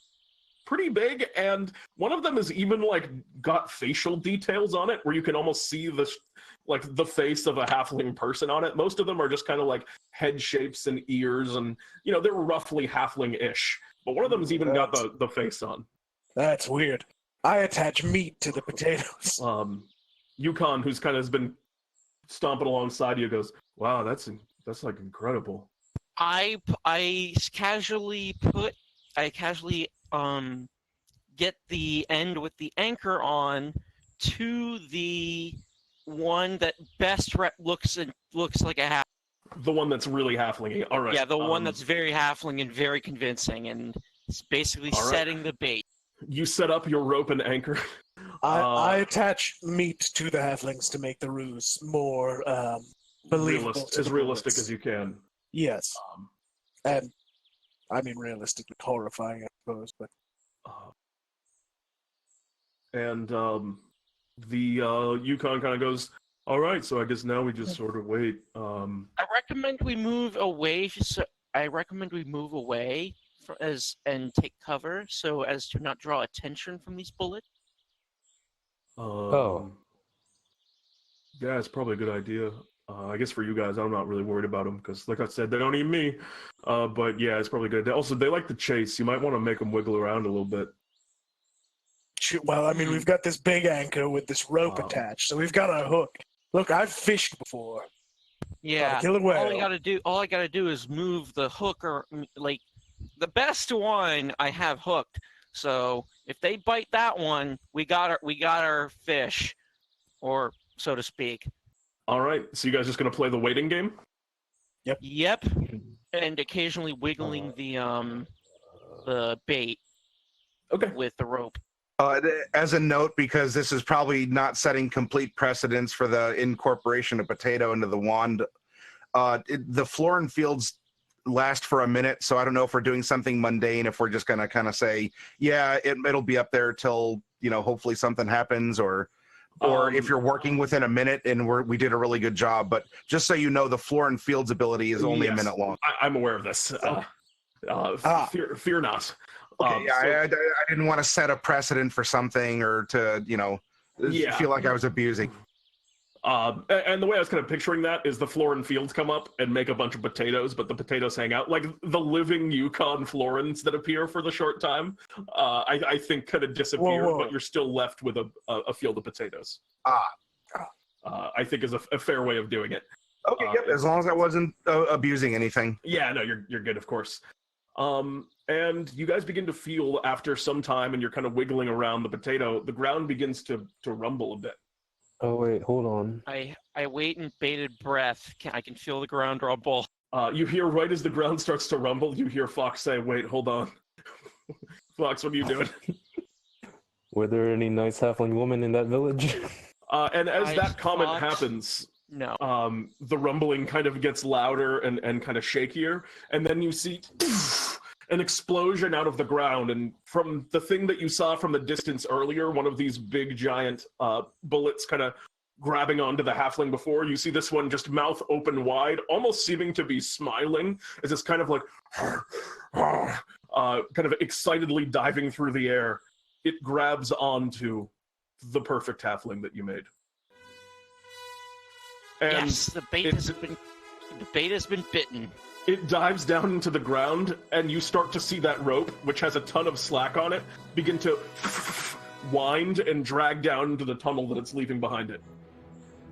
S1: pretty big, and one of them is even like got facial details on it where you can almost see the face of a halfling person on it. Most of them are just kind of like head shapes and ears, and they're roughly halfling-ish. But one of them's even got the face on.
S2: That's weird. I attach meat to the potatoes.
S1: Yukon, who's kind of has been stomping alongside you, goes, "Wow, that's like incredible."
S4: I casually get the end with the anchor on to the one that best looks like a half.
S1: The one that's really halfling-y. All right.
S4: Yeah, the one that's very halfling and very convincing, and it's basically setting the bait.
S1: You set up your rope and anchor.
S2: I attach meat to the halflings to make the ruse more believable.
S1: As realistic as you can.
S2: Yes. And I mean realistically horrifying, I suppose, but
S1: the Yukon kind of goes, "All right, so I guess now we just sort of wait."
S4: I recommend we move away. And take cover so as to not draw attention from these bullets.
S1: Yeah, it's probably a good idea. I guess for you guys, I'm not really worried about them because, like I said, they don't eat me. But yeah, it's probably good. Also, they like to chase. You might want to make them wiggle around a little bit.
S2: Well, I mean, we've got this big anchor with this rope attached, so we've got a hook. Look, I've fished before.
S4: Yeah.
S2: Killer whale.
S4: All I gotta do is move the hook, or like the best one I have hooked. So if they bite that one, we got our fish, or so to speak.
S1: All right. So you guys just gonna play the waiting game?
S4: Yep. And occasionally wiggling the bait.
S1: Okay.
S4: With the rope.
S3: As a note, because this is probably not setting complete precedence for the incorporation of potato into the wand, the floor and fields last for a minute, so I don't know if we're doing something mundane, if we're just going to kind of say, yeah, it'll be up there till, hopefully something happens, or if you're working within a minute and we did a really good job. But just so you know, the floor and fields ability is only a minute long.
S1: I'm aware of this. Fear not.
S3: Okay, I didn't want to set a precedent for something or to, feel like I was abusing.
S1: And the way I was kind of picturing that is the floor and fields come up and make a bunch of potatoes, but the potatoes hang out. Like the living Yukon florins that appear for the short time, I think kind of disappear, but you're still left with a field of potatoes. I think is a fair way of doing it.
S3: Okay, yep, as long as I wasn't abusing anything.
S1: Yeah, no, you're good, of course. And you guys begin to feel after some time, and you're kind of wiggling around the potato, the ground begins to rumble a bit.
S5: Oh wait, hold on.
S4: I wait in bated breath. I can feel the ground rumble.
S1: You hear right as the ground starts to rumble, you hear Fawkes say, "Wait, hold on." Fawkes, what are you doing?
S5: Were there any nice halfling women in that village?
S1: And as that comment happens,
S4: no.
S1: The rumbling kind of gets louder and kind of shakier, and then you see an explosion out of the ground, and from the thing that you saw from the distance earlier, one of these big giant bullets kind of grabbing onto the halfling before, you see this one just mouth open wide, almost seeming to be smiling, as it's kind of like kind of excitedly diving through the air. It grabs onto the perfect halfling that you made. And
S4: yes, the bait has been bitten.
S1: It dives down into the ground, and you start to see that rope, which has a ton of slack on it, begin to wind and drag down into the tunnel that it's leaving behind it.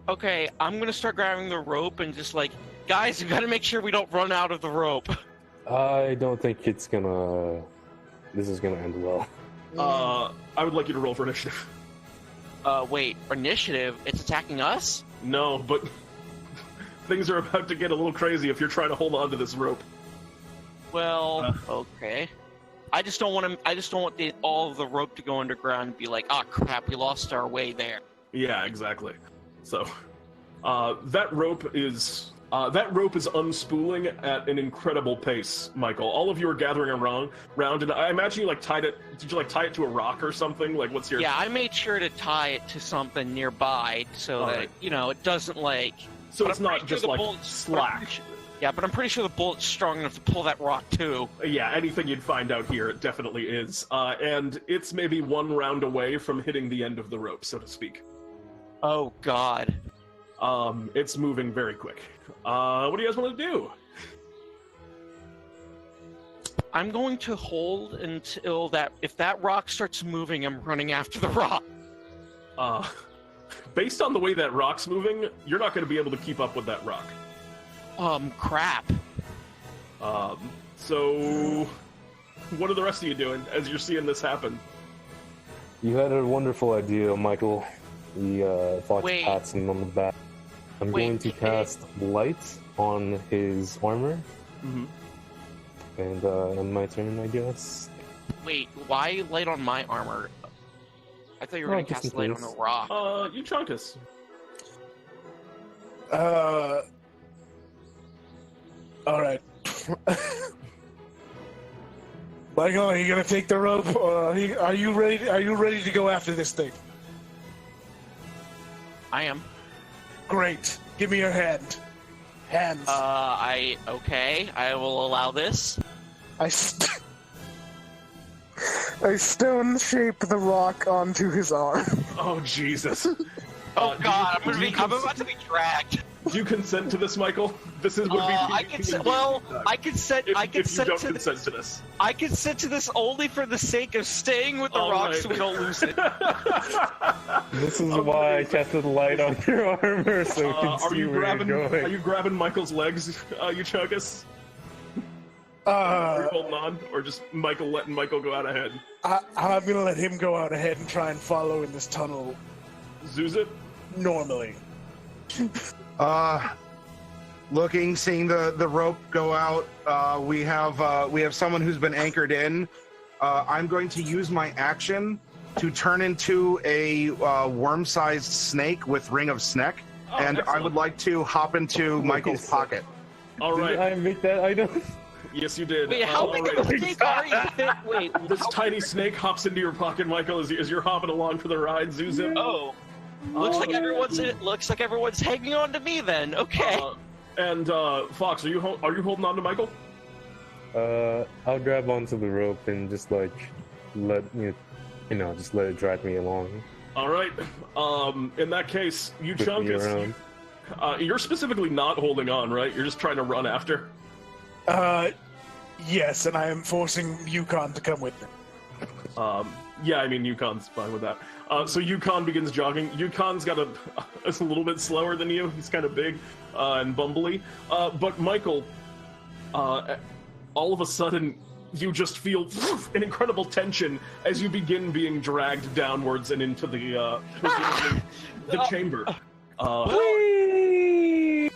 S4: Okay, I'm gonna start grabbing the rope and just like, guys, we gotta make sure we don't run out of the rope.
S5: I don't think this is gonna end well.
S1: I would like you to roll for initiative.
S4: Wait, initiative? It's attacking us?
S1: No, but things are about to get a little crazy if you're trying to hold on to this rope.
S4: Well, okay. I just don't want all of the rope to go underground and be like, oh crap, we lost our way there.
S1: Yeah, exactly. So, that rope is unspooling at an incredible pace, Michael. All of you are gathering around, and I imagine you tied it. Did you tie it to a rock or something? Like, what's your?
S4: Yeah, I made sure to tie it to something nearby so that it doesn't
S1: So it's not just slack.
S4: Yeah, but I'm pretty sure the bullet's strong enough to pull that rock too.
S1: Yeah, anything you'd find out here, it definitely is. And it's maybe one round away from hitting the end of the rope, so to speak.
S4: Oh God.
S1: It's moving very quick. What do you guys want to do?
S4: I'm going to hold until if that rock starts moving, I'm running after the rock.
S1: Based on the way that rock's moving, you're not going to be able to keep up with that rock.
S4: Crap.
S1: So what are the rest of you doing as you're seeing this happen?
S5: You had a wonderful idea, Michael. Fawkes pats him on the back. I'm going to cast light on his armor.
S1: Mm-hmm.
S5: And on my turn, I guess.
S4: Wait, why light on my armor? I thought you were going to cast light on the rock.
S1: Euchaunkas.
S2: Alright. Michael, are you going to take the rope? Are you ready to go after this thing?
S4: I am.
S2: Great. Give me your hand. Hands.
S4: Okay. I will allow this.
S2: I stone shape the rock onto his arm.
S1: Oh, Jesus.
S4: Oh, God. I'm about to be dragged.
S1: Do you consent to this, Michael? This is would be.
S4: I consent. Well, I consent.
S1: If,
S4: I
S1: if you
S4: consent
S1: don't
S4: to
S1: consent
S4: this.
S1: to this.
S4: I consent to this only for the sake of staying with the
S1: All
S4: rock,
S1: right.
S4: so we don't lose it.
S5: This is why I casted light on your armor so we can
S1: Are
S5: see
S1: you
S5: where
S1: grabbing?
S5: you're going.
S1: Are you grabbing Michael's legs, Euchaunkas? Are you holding on, or just letting Michael go out ahead?
S2: I'm gonna let him go out ahead and try and follow in this tunnel
S1: Zewxip?
S2: normally.
S3: Looking, seeing the rope go out. We have someone who's been anchored in. I'm going to use my action to turn into a worm-sized snake with ring of Sneck, and
S1: excellent.
S3: I would like to hop into Michael's pocket.
S1: All
S5: Did
S1: right.
S5: I make that item?
S1: Yes, you did.
S4: Wait, how big of a snake are you? Wait,
S1: This tiny snake hops into your pocket, Michael, as you're hopping along for the ride, Zewxip.
S4: oh, looks like everyone's hanging on to me then. Okay.
S1: And Fawkes, are you holding on to Michael?
S5: I'll grab onto the rope and just like just let it drag me along.
S1: All right. In that case,
S5: Whip me
S1: Euchaunkas,
S5: around.
S1: you're specifically not holding on, right? You're just trying to run after.
S2: Yes, and I am forcing Yukon to come with me.
S1: Yeah, I mean, Yukon's fine with that. So Yukon begins jogging. Yukon's got is a little bit slower than you. He's kind of big and bumbly. But Michael, all of a sudden, you just feel an incredible tension as you begin being dragged downwards and into the chamber.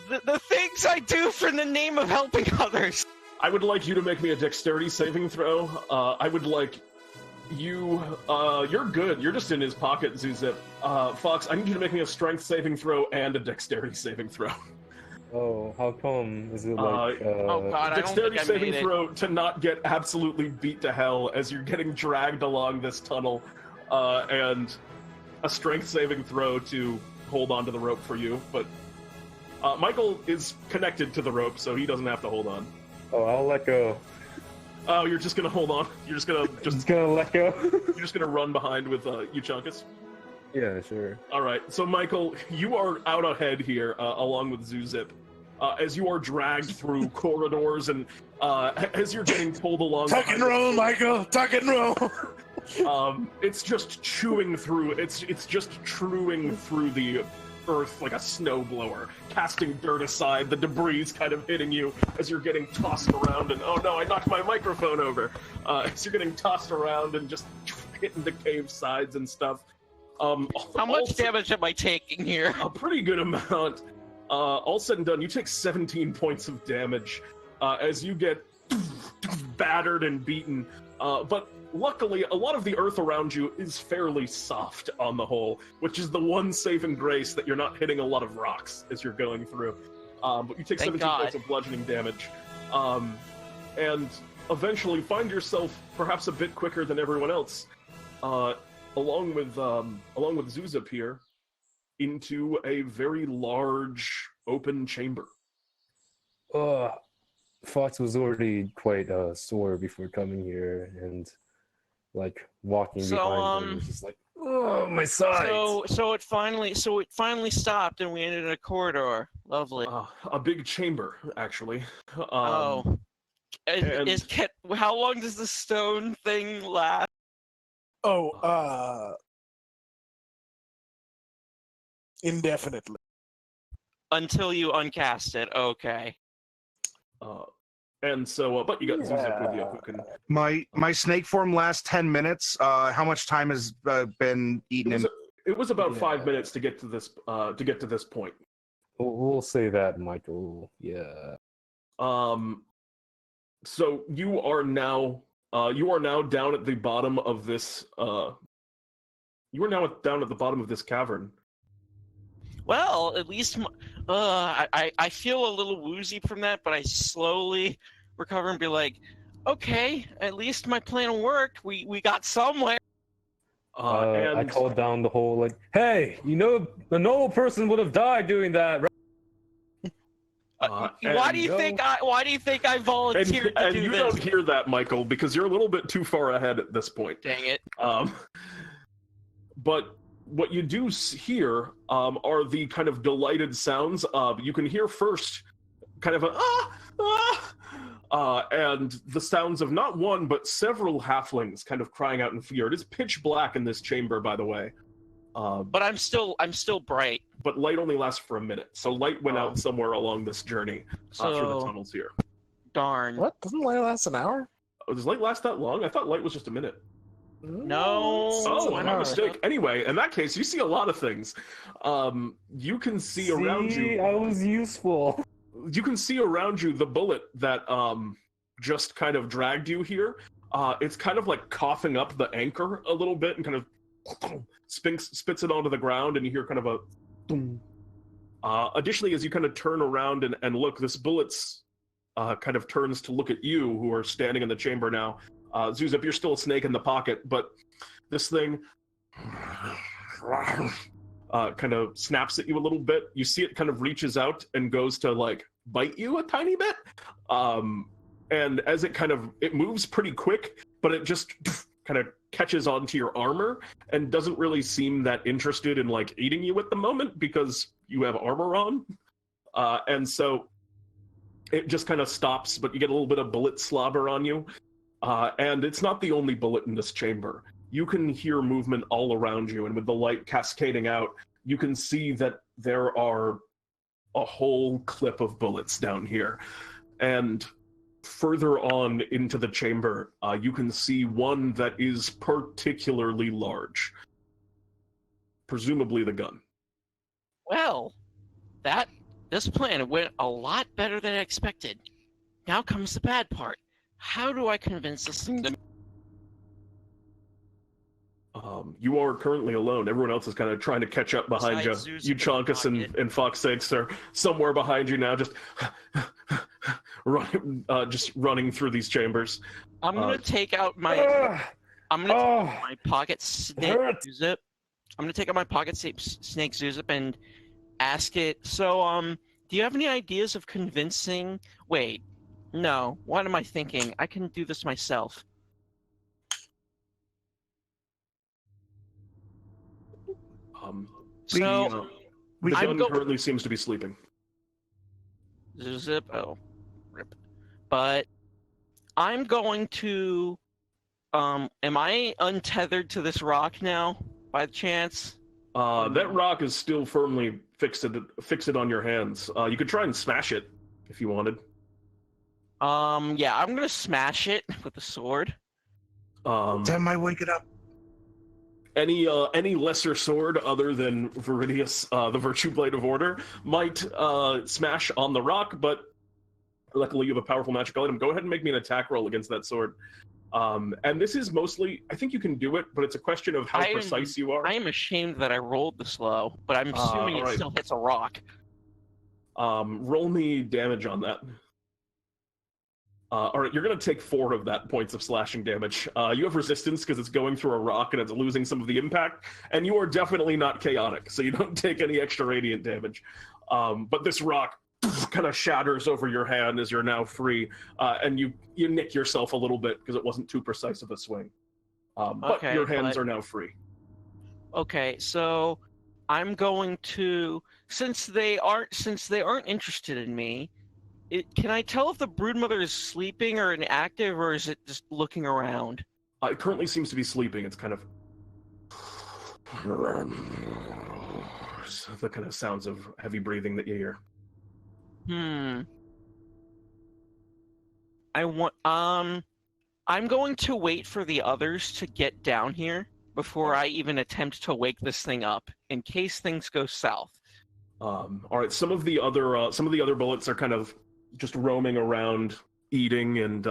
S4: The things I do for the name of helping others.
S1: I would like you to make me a dexterity saving throw. I would like you. You're good. You're just in his pocket, Zewxip. Fawkes, I need you to make me a strength saving throw and a dexterity saving throw.
S5: Oh, how come? Is it like
S4: Oh god, I don't
S1: Dexterity
S4: think I
S1: saving
S4: made it.
S1: throw to not get absolutely beat to hell as you're getting dragged along this tunnel, and a strength saving throw to hold onto the rope for you. But Michael is connected to the rope, so he doesn't have to hold on.
S5: Oh, I'll let go.
S1: Oh, you're just gonna hold on. You're just gonna
S5: Just gonna let go.
S1: you're just gonna run behind with Euchaunkas.
S5: Yeah, sure.
S1: All right. So Michael, you are out ahead here, along with Zewxip, as you are dragged through corridors and as you're getting pulled along.
S2: Tuck and roll, Michael. Tuck and roll.
S1: It's just chewing through. It's just chewing through the earth like a snowblower, casting dirt aside, the debris kind of hitting you as you're getting tossed around, and oh no, I knocked my microphone over. As you're getting tossed around and just hitting the cave sides and stuff.
S4: How much damage am I taking here?
S1: A pretty good amount. All said and done, you take 17 points of damage as you get battered and beaten. But luckily, a lot of the earth around you is fairly soft on the whole, which is the one saving grace that you're not hitting a lot of rocks as you're going through. But you take
S4: Thank
S1: 17
S4: God.
S1: points of bludgeoning damage. And eventually find yourself perhaps a bit quicker than everyone else, along with Zewxip here, into a very large open chamber.
S5: Fawkes was already quite sore before coming here, and like walking behind him was just like, oh, my sides.
S4: So it finally stopped, and we ended in a corridor. Lovely.
S1: A big chamber, actually.
S4: How long does the stone thing last?
S2: Indefinitely.
S4: Until you uncast it. Okay.
S1: And so, but you got Zewxip with you who can.
S3: My snake form lasts 10 minutes. How much time has been eaten?
S1: It was about 5 minutes to get to this point.
S5: We'll say that, Michael. Yeah.
S1: So you are now down at the bottom of this. You are now down at the bottom of this cavern.
S4: Well, at least I feel a little woozy from that, but I slowly recover and be like, okay, at least my plan worked. We got somewhere.
S1: And
S5: I called down the whole like, hey, a normal person would have died doing that, right?
S4: Why do you think I volunteered to
S1: and
S4: do
S1: you
S4: this?
S1: don't hear that, Michael, because you're a little bit too far ahead at this point.
S4: Dang it.
S1: But what you do hear are the kind of delighted sounds of, you can hear first kind of a and the sounds of not one but several halflings kind of crying out in fear. It is pitch black in this chamber, by the way.
S4: But I'm still bright.
S1: But light only lasts for a minute, so light went out somewhere along this journey through the tunnels here.
S4: Darn.
S2: What? Doesn't light last an hour?
S1: Oh, does light last that long? I thought light was just a minute.
S4: No.
S1: Oh, my mistake. Anyway, in that case, you see a lot of things. You can see around you.
S5: I was useful.
S1: You can see around you the bullet that just kind of dragged you here. It's kind of like coughing up the anchor a little bit and kind of spits it onto the ground, and you hear kind of a boom. Additionally, as you kind of turn around and look, this bullet's kind of turns to look at you, who are standing in the chamber now. Zewxip, you're still a snake in the pocket, but this thing kind of snaps at you a little bit. You see it kind of reaches out and goes to like bite you a tiny bit. And as it moves pretty quick, but it just kind of catches onto your armor and doesn't really seem that interested in like eating you at the moment because you have armor on. And so it just kind of stops, but you get a little bit of bullet slobber on you. And it's not the only bullet in this chamber. You can hear movement all around you, and with the light cascading out, you can see that there are a whole clip of bullets down here. And further on into the chamber, you can see one that is particularly large. Presumably the gun.
S4: Well, this plan went a lot better than I expected. Now comes the bad part. How do I convince this thing to...
S1: You are currently alone. Everyone else is kind of trying to catch up behind you. Euchaunkas and Fawkes are somewhere behind you now, just running through these chambers.
S4: I'm gonna take out my. My pocket snake Zewxip. I'm gonna take out my pocket snake Zewxip and ask it. So, do you have any ideas of convincing? Wait, no. What am I thinking? I can do this myself.
S1: The gun currently seems to be sleeping.
S4: Zewxip, oh, rip. But I'm going to. Am I untethered to this rock now, by chance?
S1: That rock is still firmly fixed on your hands. You could try and smash it if you wanted.
S4: Yeah, I'm gonna smash it with a sword.
S3: That might wake it up.
S1: Any lesser sword other than Verity, the Virtue Blade of Order, might smash on the rock, but luckily you have a powerful magical item. Go ahead and make me an attack roll against that sword. And this is mostly, I think you can do it, but it's a question of how precise you are.
S4: I am ashamed that I rolled this low, but I'm assuming it still hits a rock.
S1: Roll me damage on that. All right, you're going to take 4 of that points of slashing damage. You have resistance because it's going through a rock and it's losing some of the impact, and you are definitely not chaotic, so you don't take any extra radiant damage. But this rock kind of shatters over your hand as you're now free, and you nick yourself a little bit because it wasn't too precise of a swing. But your hands are now free. Okay,
S4: so I'm going to, since they aren't interested in me. Can I tell if the broodmother is sleeping or inactive, or is it just looking around?
S1: It currently seems to be sleeping. It's kind of the kind of sounds of heavy breathing that you hear.
S4: I'm going to wait for the others to get down here before I even attempt to wake this thing up, in case things go south.
S1: All right. Some of the other bullets are kind of just roaming around, eating, and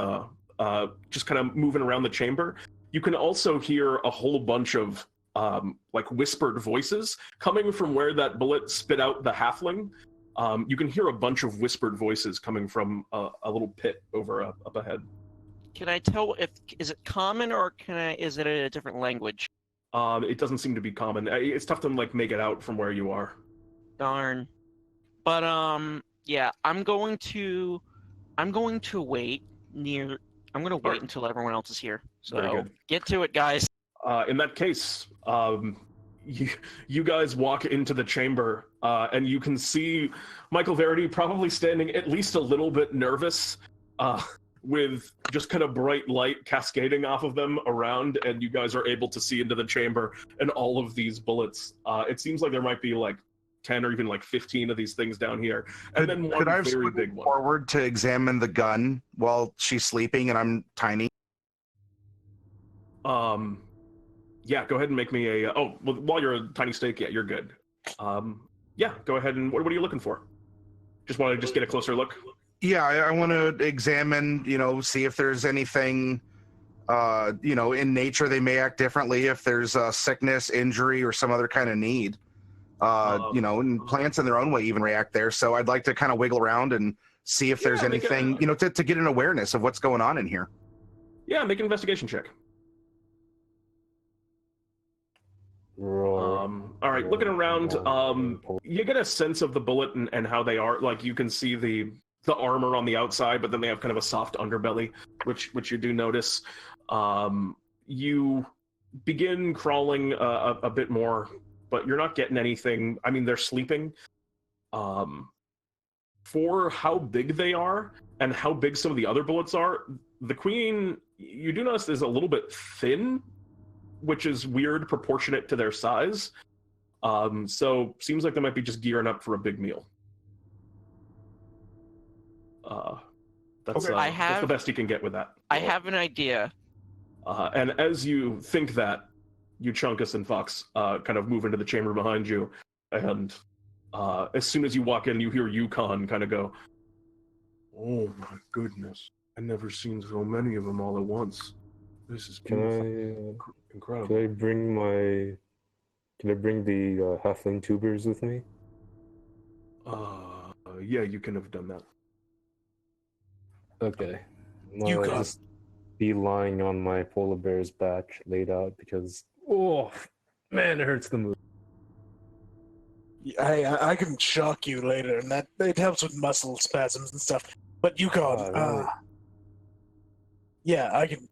S1: just kind of moving around the chamber. You can also hear a whole bunch of like whispered voices coming from where that bullet spit out the halfling. You can hear a bunch of whispered voices coming from a little pit over up ahead.
S4: Can I tell is it common or is it a different language?
S1: It doesn't seem to be common. It's tough to like make it out from where you are.
S4: Darn. But yeah, I'm going to wait near. I'm going to wait until everyone else is here. So get to it, guys.
S1: In that case, you guys walk into the chamber, and you can see Michael Verity probably standing at least a little bit nervous, with just kind of bright light cascading off of them around, and you guys are able to see into the chamber and all of these bullets. It seems like there might be like 10 or even like 15 of these things down here, and then one very big one.
S3: Forward to examine the gun while she's sleeping and I'm tiny?
S1: Yeah, go ahead and make me a... oh, well, while you're a tiny steak, yeah, you're good. Yeah, go ahead and... what are you looking for? Just want to get a closer look?
S3: Yeah, I want to examine, see if there's anything, in nature they may act differently, if there's sickness, injury, or some other kind of need. And plants in their own way even react there. So I'd like to kind of wiggle around and see if there's anything, to get an awareness of what's going on in here.
S1: Yeah, make an investigation check. All right, looking around, you get a sense of the bullet and how they are. Like, you can see the armor on the outside, but then they have kind of a soft underbelly, which you do notice. You begin crawling a bit more, but you're not getting anything. I mean, they're sleeping. For how big they are and how big some of the other bullets are, the queen, you do notice, is a little bit thin, which is weird, proportionate to their size. So seems like they might be just gearing up for a big meal. That's the best you can get with that.
S4: I have an idea.
S1: And as you think that, Euchaunkas and Fawkes kind of move into the chamber behind you, and as soon as you walk in, you hear Yukon kind of go, "Oh my goodness, I've never seen so many of them all at once. This is beautiful. Incredible."
S5: Can I bring the halfling tubers with me?
S1: Yeah, you can have done that.
S5: Okay. I'll just be lying on my polar bear's back, laid out, because man, it hurts to move.
S2: I can shock you later, and that it helps with muscle spasms and stuff. But Yukon,
S5: really?
S2: Yeah, I can.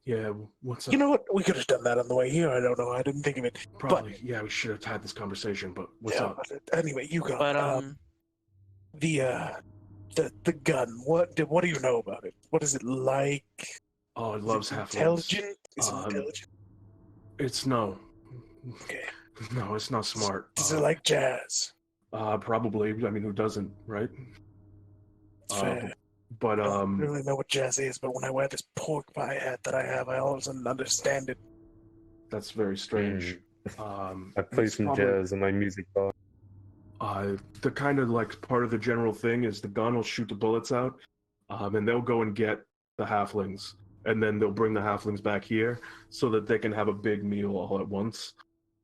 S1: Yeah, what's up?
S2: You know what? We could have done that on the way here. I don't know. I didn't think of it.
S1: Probably. Yeah, we should have had this conversation. But what's up?
S2: But anyway, Yukon.
S4: But
S2: the gun. What do you know about it? What is it like?
S1: Oh, it loves halflings.
S2: Intelligent? Is it intelligent?
S1: It's no.
S2: Okay.
S1: No, it's not smart.
S2: Does it like jazz?
S1: Probably. I mean, who doesn't, right?
S2: Fair.
S1: But
S2: I don't really know what jazz is, but when I wear this pork pie hat that I have, I all of a sudden understand it.
S1: That's very strange.
S5: I play some jazz in my music box.
S1: The kind of like part of the general thing is the gun will shoot the bullets out, and they'll go and get the halflings, and then they'll bring the halflings back here so that they can have a big meal all at once.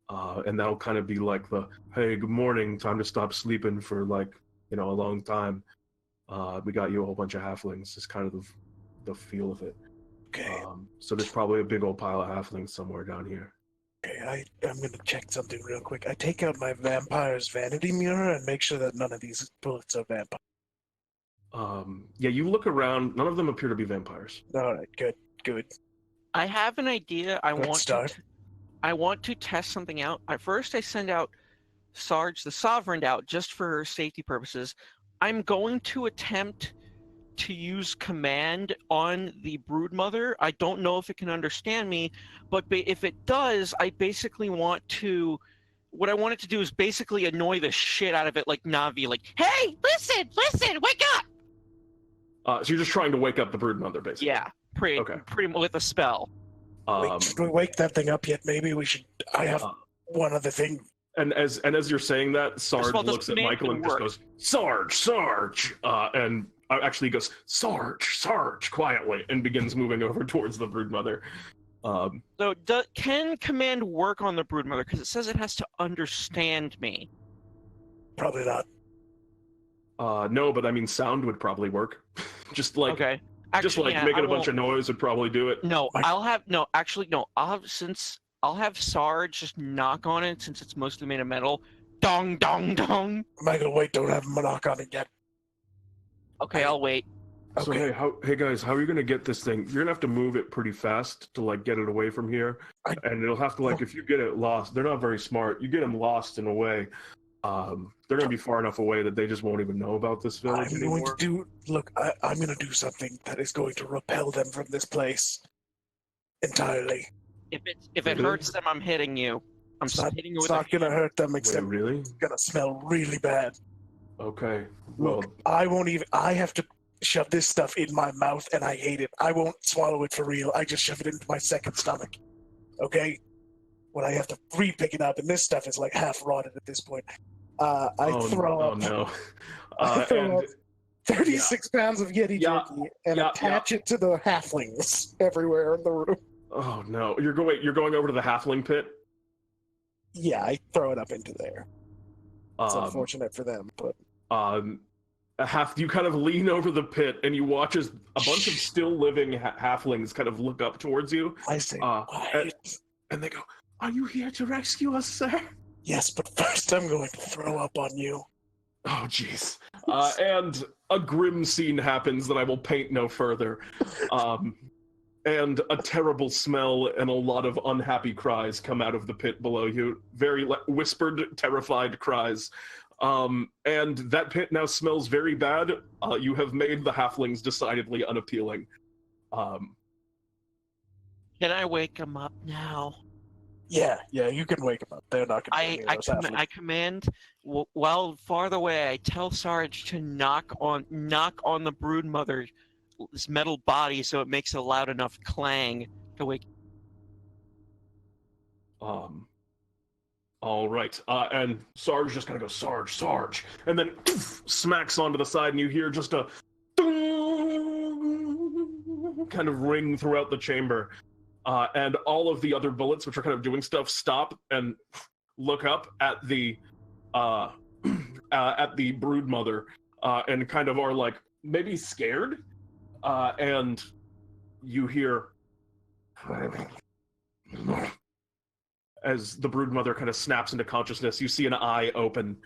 S1: And that'll kind of be like the, hey, good morning, time to stop sleeping for like, a long time. We got you a whole bunch of halflings. Is kind of the feel of it.
S2: Okay.
S1: So there's probably a big old pile of halflings somewhere down here.
S2: Okay, I'm gonna check something real quick. I take out my vampire's vanity mirror and make sure that none of these bullets are vampires.
S1: Yeah, you look around. None of them appear to be vampires.
S2: All right, good.
S4: I have an idea. I want to test something out. First, I send out Sarge the Sovereign out just for safety purposes. I'm going to attempt to use command on the broodmother. I don't know if it can understand me, but if it does, I basically want to... What I want it to do is basically annoy the shit out of it like Navi, like, hey, listen, wake up!
S1: So you're just trying to wake up the broodmother, basically?
S4: Yeah, pretty with a spell.
S2: Should we wake that thing up yet? Maybe we should... I have one other thing.
S1: And as you're saying that, Sarge looks at Michael and just goes, Sarge! And actually goes, Sarge, quietly, and begins moving over towards the broodmother.
S4: So can command work on the broodmother? Because it says it has to understand me.
S2: Probably not.
S1: No, but I mean, sound would probably work. Just like,
S4: okay. Actually,
S1: making a bunch of noise would probably do it.
S4: No, I'll have Sarge just knock on it since it's mostly made of metal. Dong, dong, dong.
S2: Michael, wait, don't have him knock on it yet.
S4: Okay, I'll wait.
S1: So hey guys, how are you gonna get this thing? You're gonna have to move it pretty fast to like get it away from here, and it'll have to like if you get it lost, they're not very smart. You get them lost in a way, they're gonna be far enough away that they just won't even know about this village anymore.
S2: I'm going to do something that is going to repel them from this place entirely.
S4: If it hurts them, I'm hitting you.
S2: It's not going to hurt them, except
S1: really?
S2: It's going to smell really bad.
S1: Okay. Well,
S2: look, I have to shove this stuff in my mouth, and I hate it. I won't swallow it for real. I just shove it into my second stomach. Okay? When I have to re-pick it up, and this stuff is like half rotted at this point. I throw up.
S1: No.
S2: I throw up 36 pounds of Yeti jerky and attach it to the halflings everywhere in the room.
S1: Oh no! You're going over to the halfling pit.
S2: Yeah, I throw it up into there. It's unfortunate for them, but
S1: you kind of lean over the pit and you watch as a bunch of still living halflings kind of look up towards you.
S2: I say,
S1: and they go, "Are you here to rescue us, sir?"
S2: Yes, but first I'm going to throw up on you.
S1: Oh, jeez. And a grim scene happens that I will paint no further. And a terrible smell and a lot of unhappy cries come out of the pit below you. Very whispered, terrified cries. And that pit now smells very bad. You have made the halflings decidedly unappealing.
S4: Can I wake them up now?
S2: Yeah, you can wake them up. They're not going to
S4: I command, while farther away, I tell Sarge to knock on the broodmother's metal body so it makes a loud enough clang to wake.
S1: All right. And Sarge just kind of goes, Sarge, and then smacks onto the side, and you hear just a kind of ring throughout the chamber. And all of the other bullets, which are kind of doing stuff, stop and look up at the broodmother, and kind of are like maybe scared. And you hear as the broodmother kind of snaps into consciousness. You see an eye open,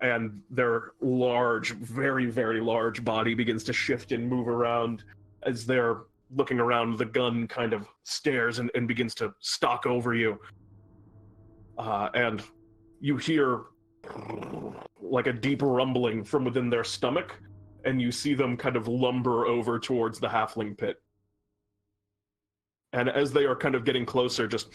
S1: and their large, very, very large body begins to shift and move around as they're looking around. The gun kind of stares and begins to stalk over you. And you hear like a deep rumbling from within their stomach, and you see them kind of lumber over towards the halfling pit. And as they are kind of getting closer, just...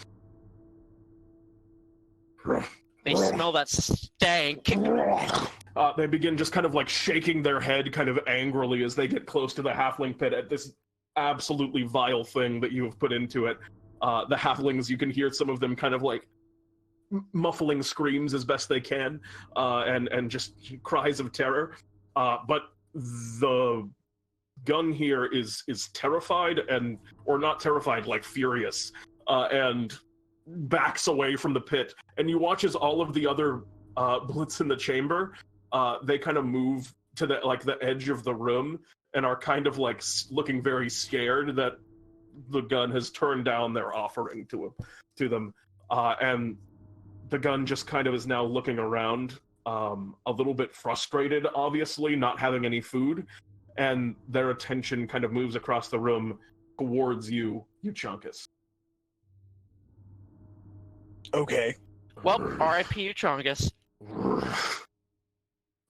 S4: They smell that stank.
S1: They begin just kind of like shaking their head kind of angrily as they get close to the halfling pit at this absolutely vile thing that you have put into it. The halflings, you can hear some of them kind of like muffling screams as best they can, and just cries of terror. But the gun here is terrified, or not terrified, like furious, and backs away from the pit. And you watch as all of the other bullets in the chamber, they kind of move to the edge of the room and are kind of like looking very scared that the gun has turned down their offering to them. And the gun just kind of is now looking around, a little bit frustrated, obviously, not having any food. And their attention kind of moves across the room towards you, Euchaunkas.
S2: Okay.
S4: Well, R.I.P. Euchaunkas.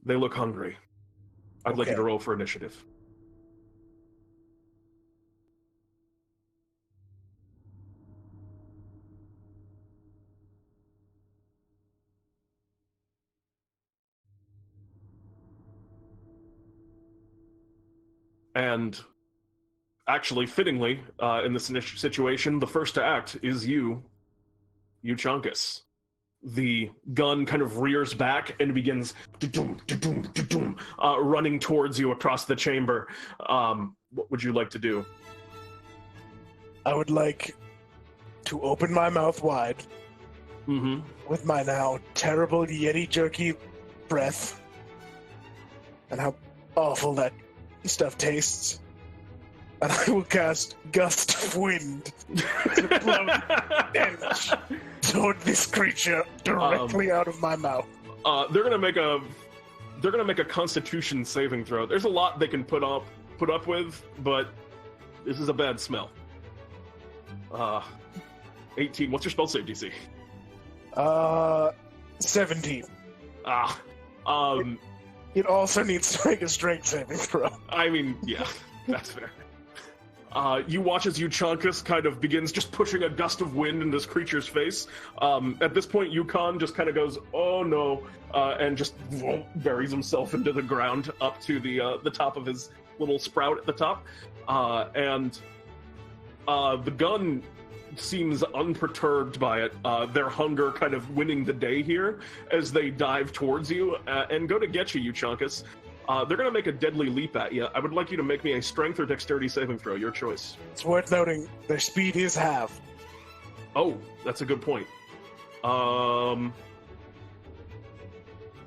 S1: They look hungry. I'd like you to roll for initiative. And actually, fittingly, in this situation, the first to act is you, Euchaunkas. The gun kind of rears back and begins running towards you across the chamber. What would you like to do?
S2: I would like to open my mouth wide with my now terrible Yeti jerky breath and how awful that stuff tastes, and I will cast Gust of Wind to blow damage toward this creature directly out of my mouth.
S1: They're gonna make a Constitution saving throw. There's a lot they can put up put up with, but this is a bad smell. 18. What's your spell save DC?
S2: 17. It also needs to make a strength saving throw.
S1: I mean, yeah, that's fair. You watch as Euchaunkas kind of begins just pushing a gust of wind in this creature's face. At this point, Yukon just kind of goes, "Oh no," and just buries himself into the ground up to the top of his little sprout at the top. And the gun seems unperturbed by it. Their hunger kind of winning the day here as they dive towards you and go to get you, Euchaunkas. They're going to make a deadly leap at you. I would like you to make me a strength or dexterity saving throw, your choice.
S2: It's worth noting their speed is half.
S1: Oh, that's a good point.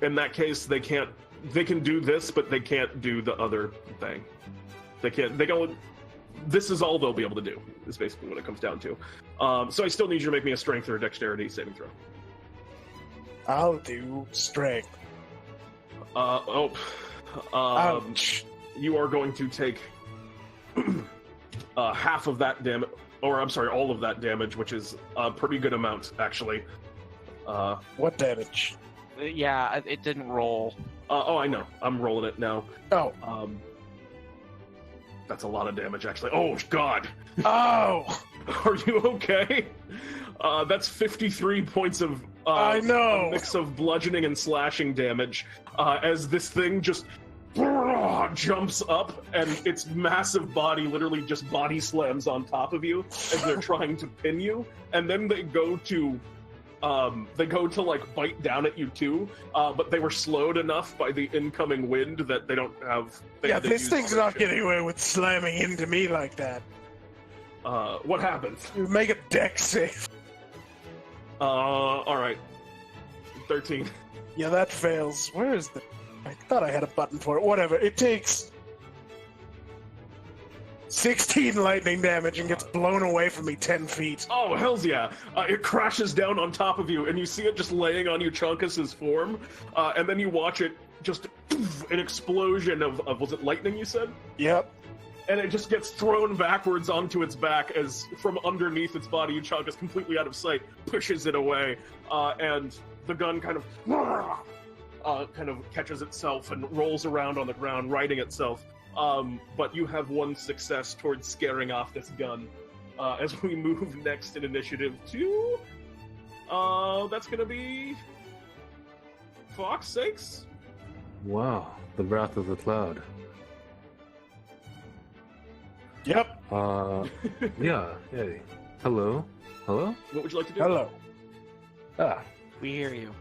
S1: In that case, they can do this, but they can't do the other thing. This is all they'll be able to do, is basically what it comes down to. So I still need you to make me a strength or a dexterity saving throw.
S2: I'll do strength.
S1: Ouch. You are going to take half of that damage, or I'm sorry, all of that damage, which is a pretty good amount, actually.
S2: What damage?
S4: Yeah, it didn't roll.
S1: I know. I'm rolling it now.
S2: Oh.
S1: That's a lot of damage, actually. Oh, God.
S2: Oh!
S1: Are you okay? That's 53 points of
S2: I know.
S1: A mix of bludgeoning and slashing damage as this thing just jumps up and its massive body literally just body slams on top of you as they're trying to pin you, and then they go to like bite down at you too, but they were slowed enough by the incoming wind that they don't have.
S2: This thing's not getting away with slamming into me like that.
S1: What happens?
S2: You make a dex save.
S1: All right. 13.
S2: Yeah, that fails. Where is the? I thought I had a button for it. Whatever. It takes 16 lightning damage and gets blown away from me 10 feet.
S1: Oh, hells yeah. It crashes down on top of you, and you see it just laying on Euchaunkas' form, and then you watch it just an explosion of was it lightning you said?
S2: Yep.
S1: And it just gets thrown backwards onto its back as from underneath its body, Euchaunkas, completely out of sight, pushes it away, and the gun kind of catches itself and rolls around on the ground, righting itself. But you have one success towards scaring off this gun. As we move next in initiative to... that's gonna be... Fawkes 6?
S5: Wow, the Wrath of the Cloud.
S2: Yep.
S5: Yeah, hey. Hello? Hello?
S1: What would you like to do?
S2: Hello.
S4: We hear you.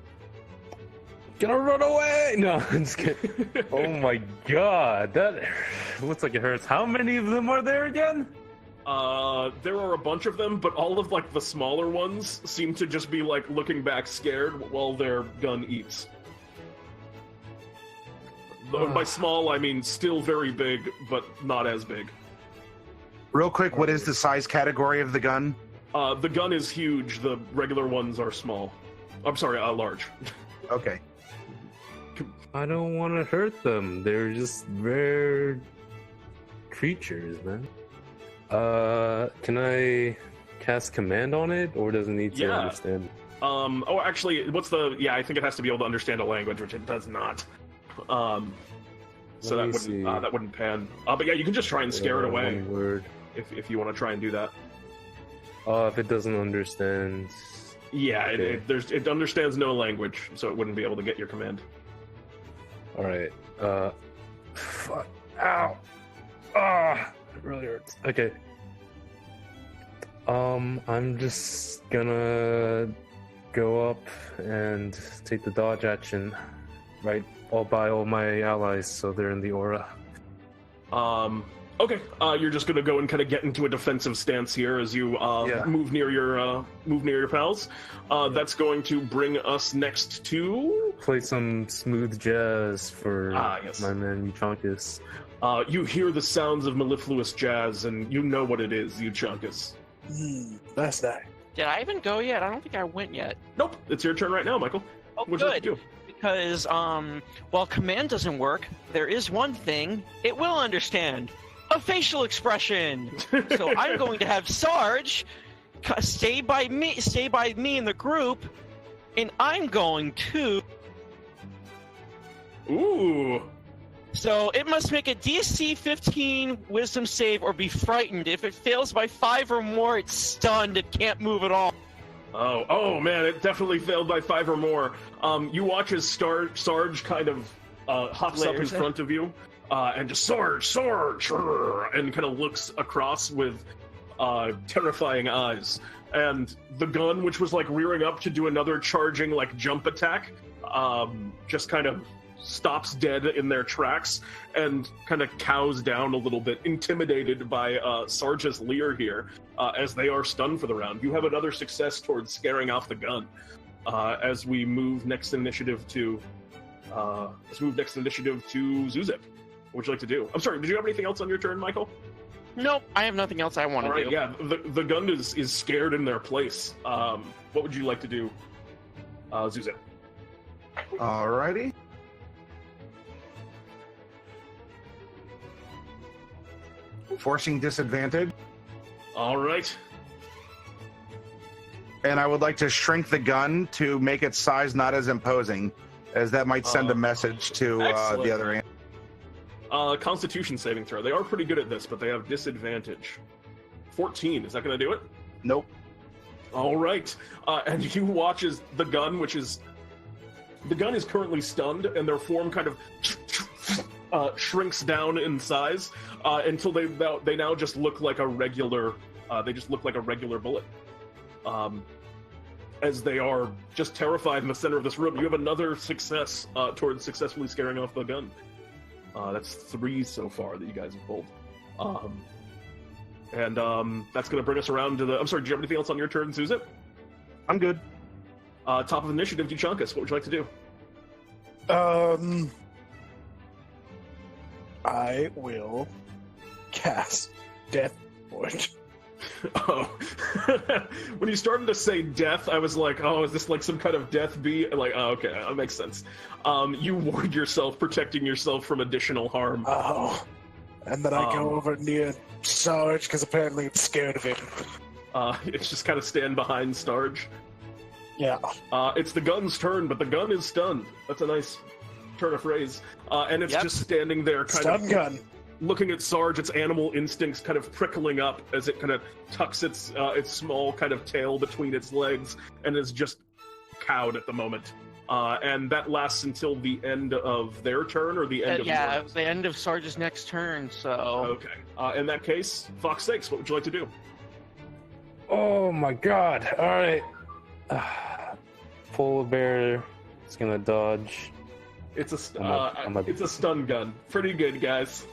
S5: Gonna run away! No, I'm just kidding. Oh my god, that looks like it hurts. How many of them are there again?
S1: There are a bunch of them, but all of like the smaller ones seem to just be like looking back scared while their gun eats. By small, I mean still very big, but not as big.
S3: Real quick, what is the size category of the gun?
S1: The gun is huge. The regular ones are small. I'm sorry, large.
S3: Okay.
S5: I don't want to hurt them. They're just rare creatures, man. Can I cast command on it, or does it need to understand?
S1: Oh, actually, what's the... Yeah, I think it has to be able to understand a language, which it does not. So that wouldn't pan. But yeah, you can just try and scare it away.
S5: One word.
S1: If you want to try and do that.
S5: If it doesn't understand...
S1: Yeah,
S5: okay.
S1: it understands no language, so it wouldn't be able to get your command.
S5: Alright, fuck. Ow! Ah! It really hurts. Okay. I'm just gonna go up and take the dodge action, right? All by all my allies, so they're in the aura.
S1: Okay. You're just gonna go and kind of get into a defensive stance here as you move near your pals. That's going to bring us next to
S5: play some smooth jazz for my man Euchaunkas.
S1: You hear the sounds of mellifluous jazz, and you know what it is, Euchaunkas.
S2: That's nice.
S4: Did I even go yet? I don't think I went yet.
S1: Nope. It's your turn right now, Michael.
S4: Oh,
S1: What would you like
S4: good.
S1: to do?
S4: because while command doesn't work, there is one thing it will understand: a facial expression. So I'm going to have Sarge stay by me in the group, and I'm going to.
S1: Ooh.
S4: So it must make a DC 15 Wisdom save or be frightened. If it fails by 5 or more, it's stunned. It can't move at all.
S1: Oh man, it definitely failed by 5 or more. You watch as Sarge kind of hops up in front of you, and just Sarge, and kind of looks across with terrifying eyes. And the gun, which was like rearing up to do another charging like jump attack, just kind of stops dead in their tracks and kind of cows down a little bit, intimidated by Sarge's leer here, as they are stunned for the round. You have another success towards scaring off the gun. As we move next initiative to Zewxip. What would you like to do? I'm sorry, did you have anything else on your turn, Michael?
S4: Nope, I have nothing else I want to do.
S1: Yeah, the gun is scared in their place. What would you like to do, Zewxip?
S3: Alrighty. Forcing disadvantage.
S1: All right.
S3: And I would like to shrink the gun to make its size not as imposing, as that might send a message to the other end.
S1: Constitution saving throw. They are pretty good at this, but they have disadvantage. 14. Is that going to do it?
S3: Nope.
S1: All right. And you watch as the gun is currently stunned, and their form kind of shrinks down in size until they now just look like a regular. They just look like a regular bullet. As they are just terrified in the center of this room. You have another success towards successfully scaring off the gun. That's 3 so far that you guys have pulled. And that's going to bring us around to the... I'm sorry, do you have anything else on your turn, Zewxip?
S3: I'm good.
S1: Top of initiative, Euchaunkas. What would you like to do?
S2: I will cast Death Ward.
S1: Oh. When you started to say death, I was like, oh, is this like some kind of death bee? Like, oh, okay, that makes sense. You ward yourself, protecting yourself from additional harm.
S2: Oh. And then I go over near Sarge, because apparently it's scared of him.
S1: It's just kind of stand behind Sarge.
S2: Yeah.
S1: It's the gun's turn, but the gun is stunned. That's a nice turn of phrase. And it's just standing there kind
S2: Stun gun.
S1: Looking at Sarge, its animal instincts kind of prickling up as it kind of tucks its small kind of tail between its legs and is just cowed at the moment. And that lasts until the end of their turn, or the end of yours?
S4: The end of Sarge's next turn, so...
S1: Okay. In that case, Fawkes, what would you like to do?
S5: Oh my god. Alright. Polar bear. It's gonna dodge.
S1: It's a stun gun. Pretty good, guys.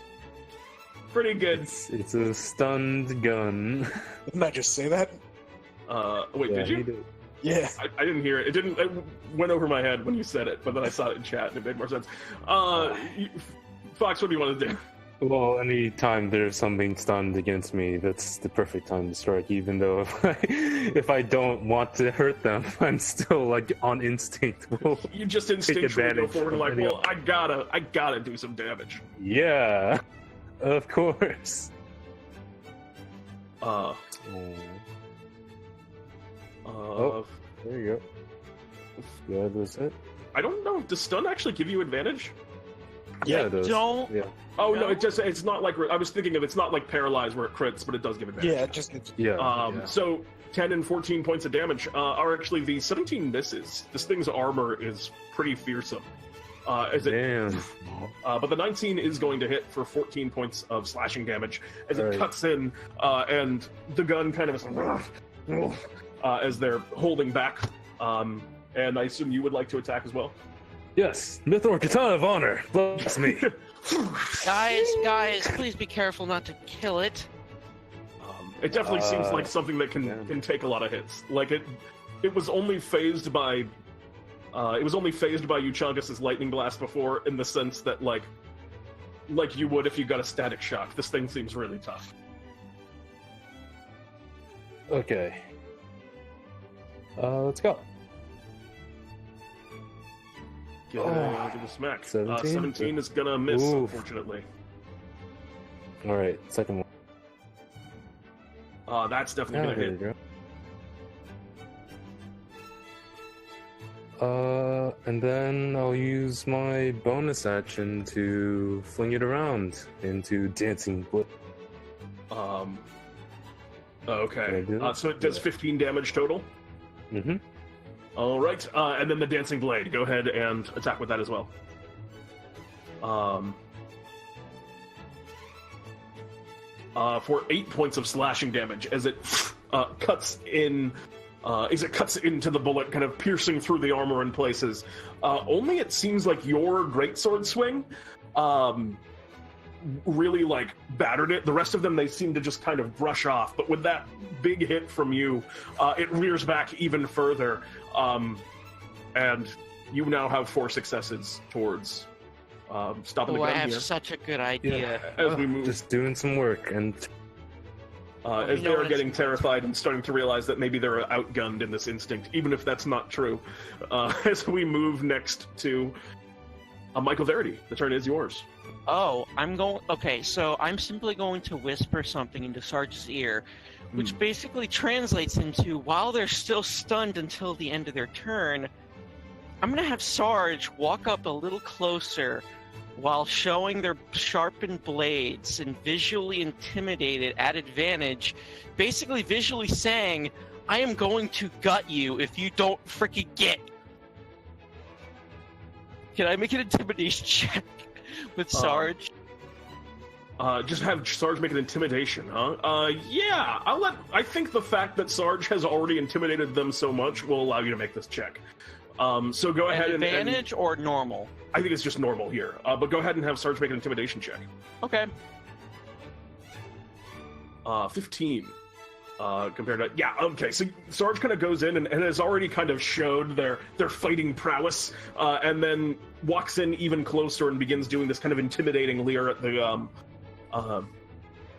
S1: Pretty good.
S5: It's a stunned gun.
S2: Didn't I just say that?
S1: Wait,
S5: Yeah,
S1: did you?
S5: did.
S2: Yeah.
S1: I didn't hear it. It went over my head when you said it, but then I saw it in chat and it made more sense. Fawkes, what do you want to do?
S5: Well, anytime there's something stunned against me, that's the perfect time to strike, even though if I don't want to hurt them, I'm still, like, on instinct.
S1: You just instinctually go forward and like, well, I gotta do some damage.
S5: Yeah, of course.
S1: Oh,
S5: there you go. Yeah, that's it.
S1: I don't know. Does stun actually give you advantage?
S5: Yeah, it does.
S4: Don't.
S5: Yeah.
S1: Oh no, it's not like I was thinking of. It's not like paralyzed where it crits, but it does give advantage.
S2: Yeah, it just gets...
S5: Yeah.
S1: So 10 and 14 points of damage are actually the 17 misses. This thing's armor is pretty fearsome.
S5: Damn.
S1: But the 19 is going to hit for 14 points of slashing damage as it cuts in, and the gun kind of is as they're holding back. And I assume you would like to attack as well.
S5: Yes, Mythor Katana of Honor. Bless me.
S4: Guys, please be careful not to kill it.
S1: It definitely seems like something that can take a lot of hits. Like it was only phased by Euchaunkas' lightning blast before, in the sense that like you would if you got a static shock. This thing seems really tough.
S5: Okay. Let's go.
S1: Give it a smack.
S5: 17?
S1: 17 is gonna miss,
S5: Oof.
S1: unfortunately.
S5: All right, second one.
S1: That's definitely gonna
S5: There
S1: hit.
S5: we go. And then I'll use my bonus action to fling it around into dancing blade.
S1: Okay.
S5: Can I do that?
S1: So it does 15 damage total.
S5: Mm-hmm.
S1: All right. And then the dancing blade. Go ahead and attack with that as well. For 8 points of slashing damage as it cuts in. As it cuts into the bullet, kind of piercing through the armor in places. Only it seems like your greatsword swing really like battered it. The rest of them, they seem to just kind of brush off. But with that big hit from you, it rears back even further. And you now have 4 successes towards stopping the gun
S4: I have
S1: here.
S4: such a good idea.
S1: As we move,
S5: Just doing some work, and
S1: as
S4: you
S1: they
S4: know
S1: are
S4: what,
S1: getting
S4: it's-
S1: terrified and starting to realize that maybe they're outgunned in this instinct, even if that's not true. As we move next to Michael Verity, the turn is yours.
S4: Oh, okay, so I'm simply going to whisper something into Sarge's ear, which basically translates into, while they're still stunned until the end of their turn, I'm going to have Sarge walk up a little closer while showing their sharpened blades and visually intimidated at advantage, basically visually saying, I am going to gut you if you don't freaking get. Can I make an intimidation check with Sarge?
S1: Just have Sarge make an intimidation, huh? Yeah, I think the fact that Sarge has already intimidated them so much will allow you to make this check. So go ahead and...
S4: Advantage or normal?
S1: I think it's just normal here. But go ahead and have Sarge make an intimidation check.
S4: Okay.
S1: 15. Compared to... Yeah, okay, so Sarge kind of goes in and has already kind of showed their fighting prowess, and then walks in even closer and begins doing this kind of intimidating leer at the gun.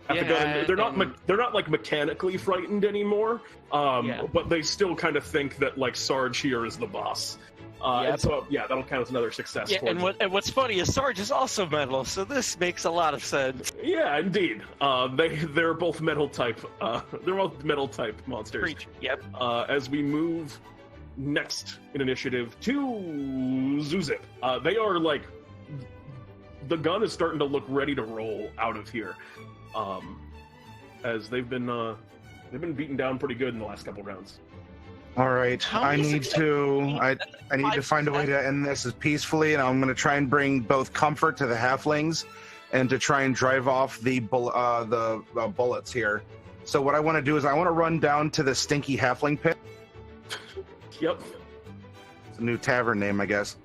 S1: They're not like mechanically frightened anymore, but they still kind of think that like Sarge here is the boss. And so yeah, that'll count as another success.
S4: Yeah, and what's funny is Sarge is also metal, so this makes a lot of sense.
S1: Yeah, indeed. They're both metal type. They're both metal type monsters.
S4: Preach. Yep.
S1: As we move next in initiative to Zewxip, they are like, the gun is starting to look ready to roll out of here, as they've been beaten down pretty good in the last couple rounds.
S3: All right,
S4: How
S3: I
S4: many
S3: need to find a way to end this as peacefully, and I'm going to try and bring both comfort to the halflings, and to try and drive off the bullets here. So what I want to do is I want to run down to the Stinky Halfling Pit.
S1: Yep.
S3: It's a new tavern name, I guess.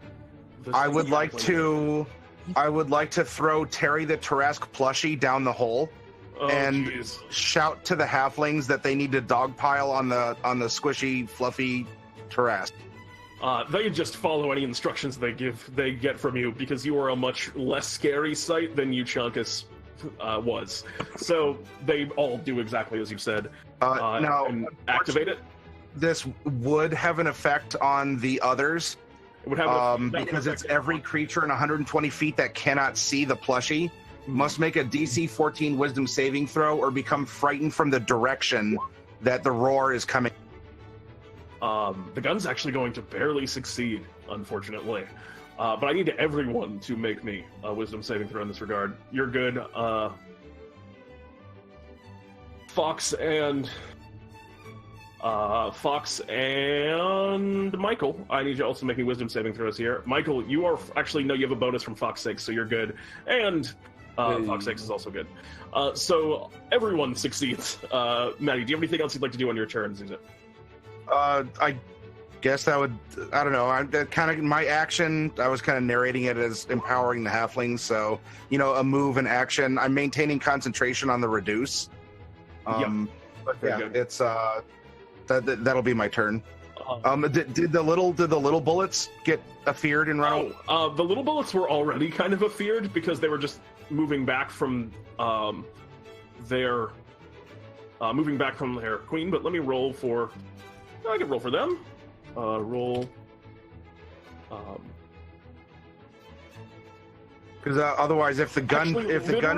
S3: I would like to throw Terry the Tarrasque plushie down the hole.
S1: Geez.
S3: Shout to the halflings that they need to dogpile on the squishy, fluffy Tarrasque.
S1: They just follow any instructions they get from you, because you are a much less scary sight than Euchaunkas was. So they all do exactly as you said.
S3: Now,
S1: and activate it.
S3: This would have an effect on the others.
S1: It would have
S3: because it's every creature in 120 feet that cannot see the plushie must make a DC 14 Wisdom saving throw or become frightened from the direction that the roar is coming.
S1: The gun's actually going to barely succeed, unfortunately. But I need everyone to make me a Wisdom saving throw in this regard. You're good. Fawkes and Michael, I need you also making Wisdom saving throws here. Michael, you are actually, no, you have a bonus from Fawkes 6, so you're good. And Fawkes 6 is also good. So everyone succeeds. Maddie, do you have anything else you'd like to do on your turn, Zewxip?
S3: I guess that would, I don't know. That kind of my action. I was kind of narrating it as empowering the halflings. So, a move and action. I'm maintaining concentration on the reduce. But yeah, it's that'll be my turn. Did the little bullets get afeared and run?
S1: The little bullets were already kind of afeared because they were just moving back from their queen. But let me roll for. I can roll for them. Roll.
S3: Because otherwise, if the gun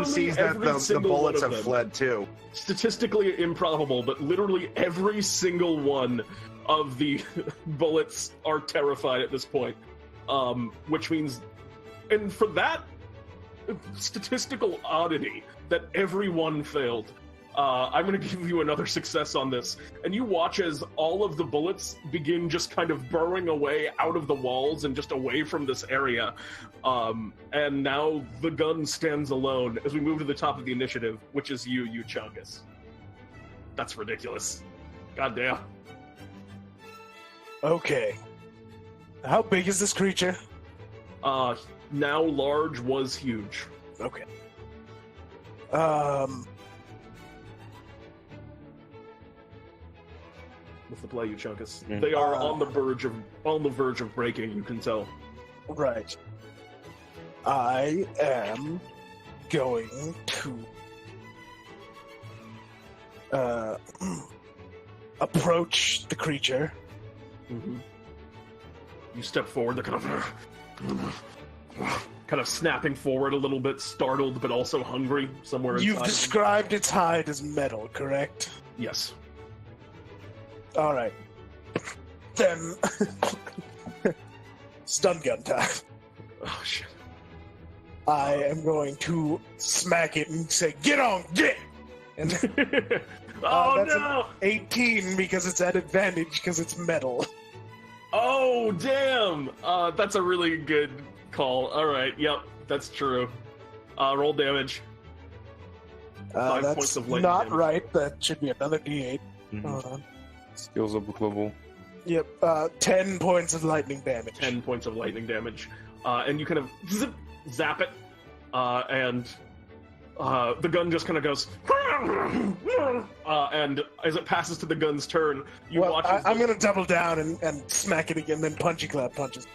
S3: sees that, the bullets have fled too.
S1: Statistically improbable, but literally every single one of the bullets are terrified at this point. Which means, and for that statistical oddity that everyone failed, I'm going to give you another success on this. And you watch as all of the bullets begin just kind of burrowing away out of the walls and just away from this area. And now the gun stands alone as we move to the top of the initiative, which is you, Euchaunkas. That's ridiculous. Goddamn.
S2: Okay. How big is this creature?
S1: Now large was huge.
S2: Okay.
S1: With the play, Euchaunkas. They are on the verge of breaking, you can tell.
S2: Right. I am going to approach the creature.
S1: Mm-hmm. You step forward, they're kind of snapping forward a little bit, startled but also hungry somewhere inside.
S2: You've described its hide as metal, correct?
S1: Yes.
S2: All right. Then stun gun time.
S1: Oh shit.
S2: I am going to smack it and say, "Get on, get!" And
S1: oh
S2: that's
S1: no!
S2: An 18 because it's at advantage because it's metal.
S1: Oh damn! That's a really good call. All right, yep, that's true. Roll damage. 5
S2: That's
S1: points of lightning
S2: not
S1: damage.
S2: right. That should be another D8.
S3: Mhm.
S2: Hold on.
S5: Skills up level.
S2: Yep, 10 points of lightning damage.
S1: 10 points of lightning damage. And you kind of zap it, and the gun just kind of goes, and as it passes to the gun's turn, you watch
S2: I'm going to double down and smack it again, then punchy clap punches.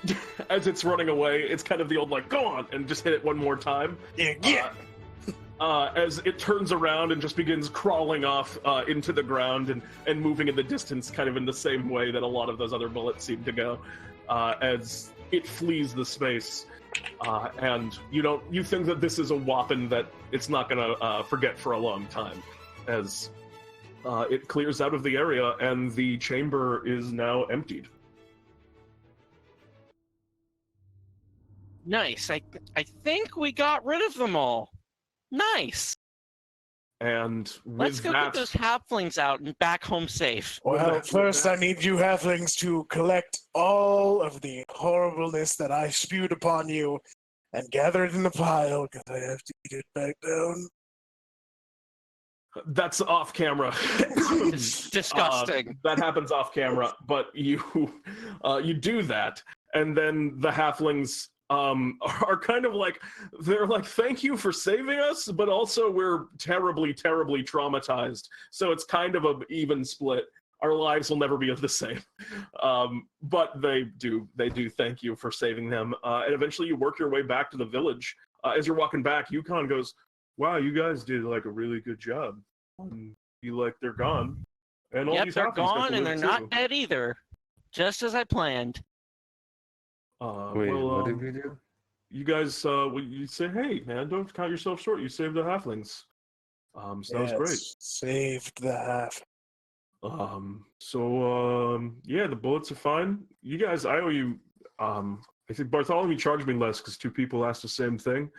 S1: as it's running away. It's kind of the old, like, go on, and just hit it one more time.
S2: Yeah.
S1: As it turns around and just begins crawling off into the ground and moving in the distance, kind of in the same way that a lot of those other bullets seem to go, as it flees the space. And you think that this is a weapon that it's not going to forget for a long time, as it clears out of the area and the chamber is now emptied.
S4: Nice. I think we got rid of them all. Nice.
S1: And with
S4: Let's go
S1: that,
S4: get those halflings out and back home safe.
S2: Well, first I need you halflings to collect all of the horribleness that I spewed upon you and gather it in a pile, because I have to get it back down.
S1: that's off camera.
S4: It's disgusting.
S1: That happens off camera, but you do that, and then the halflings are kind of like, they're like, thank you for saving us, but also we're terribly, terribly traumatized. So it's kind of an even split. Our lives will never be the same. But they do thank you for saving them. And eventually you work your way back to the village. As you're walking back, Yukon goes, wow, you guys did like a really good job. They're gone. And all
S4: Yep,
S1: these
S4: they're
S1: halflings got
S4: gone
S1: to
S4: and they're
S1: live
S4: not
S1: too.
S4: dead either. Just as I planned.
S5: Wait, what did we do?
S1: You guys, you say, hey, man, don't count yourself short. You saved the halflings. So that was great.
S2: Saved the half.
S1: Yeah, the bullets are fine. You guys, I owe you, I think Bartholomew charged me less because 2 people asked the same thing.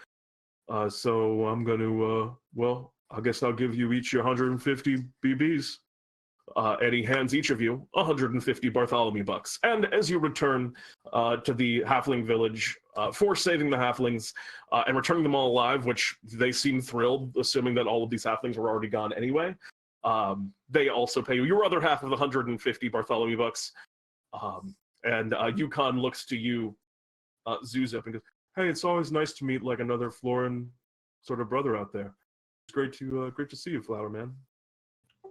S1: So I'm going to, I guess I'll give you each 150 BBs. And he hands each of you 150 Bartholomew bucks. And as you return to the halfling village for saving the halflings and returning them all alive, which they seem thrilled, assuming that all of these halflings were already gone anyway, they also pay you your other half of the 150 Bartholomew bucks. And Yukon looks to you, Zewxip, and goes, hey, it's always nice to meet like another Florin sort of brother out there. It's great to see you, Flower Man.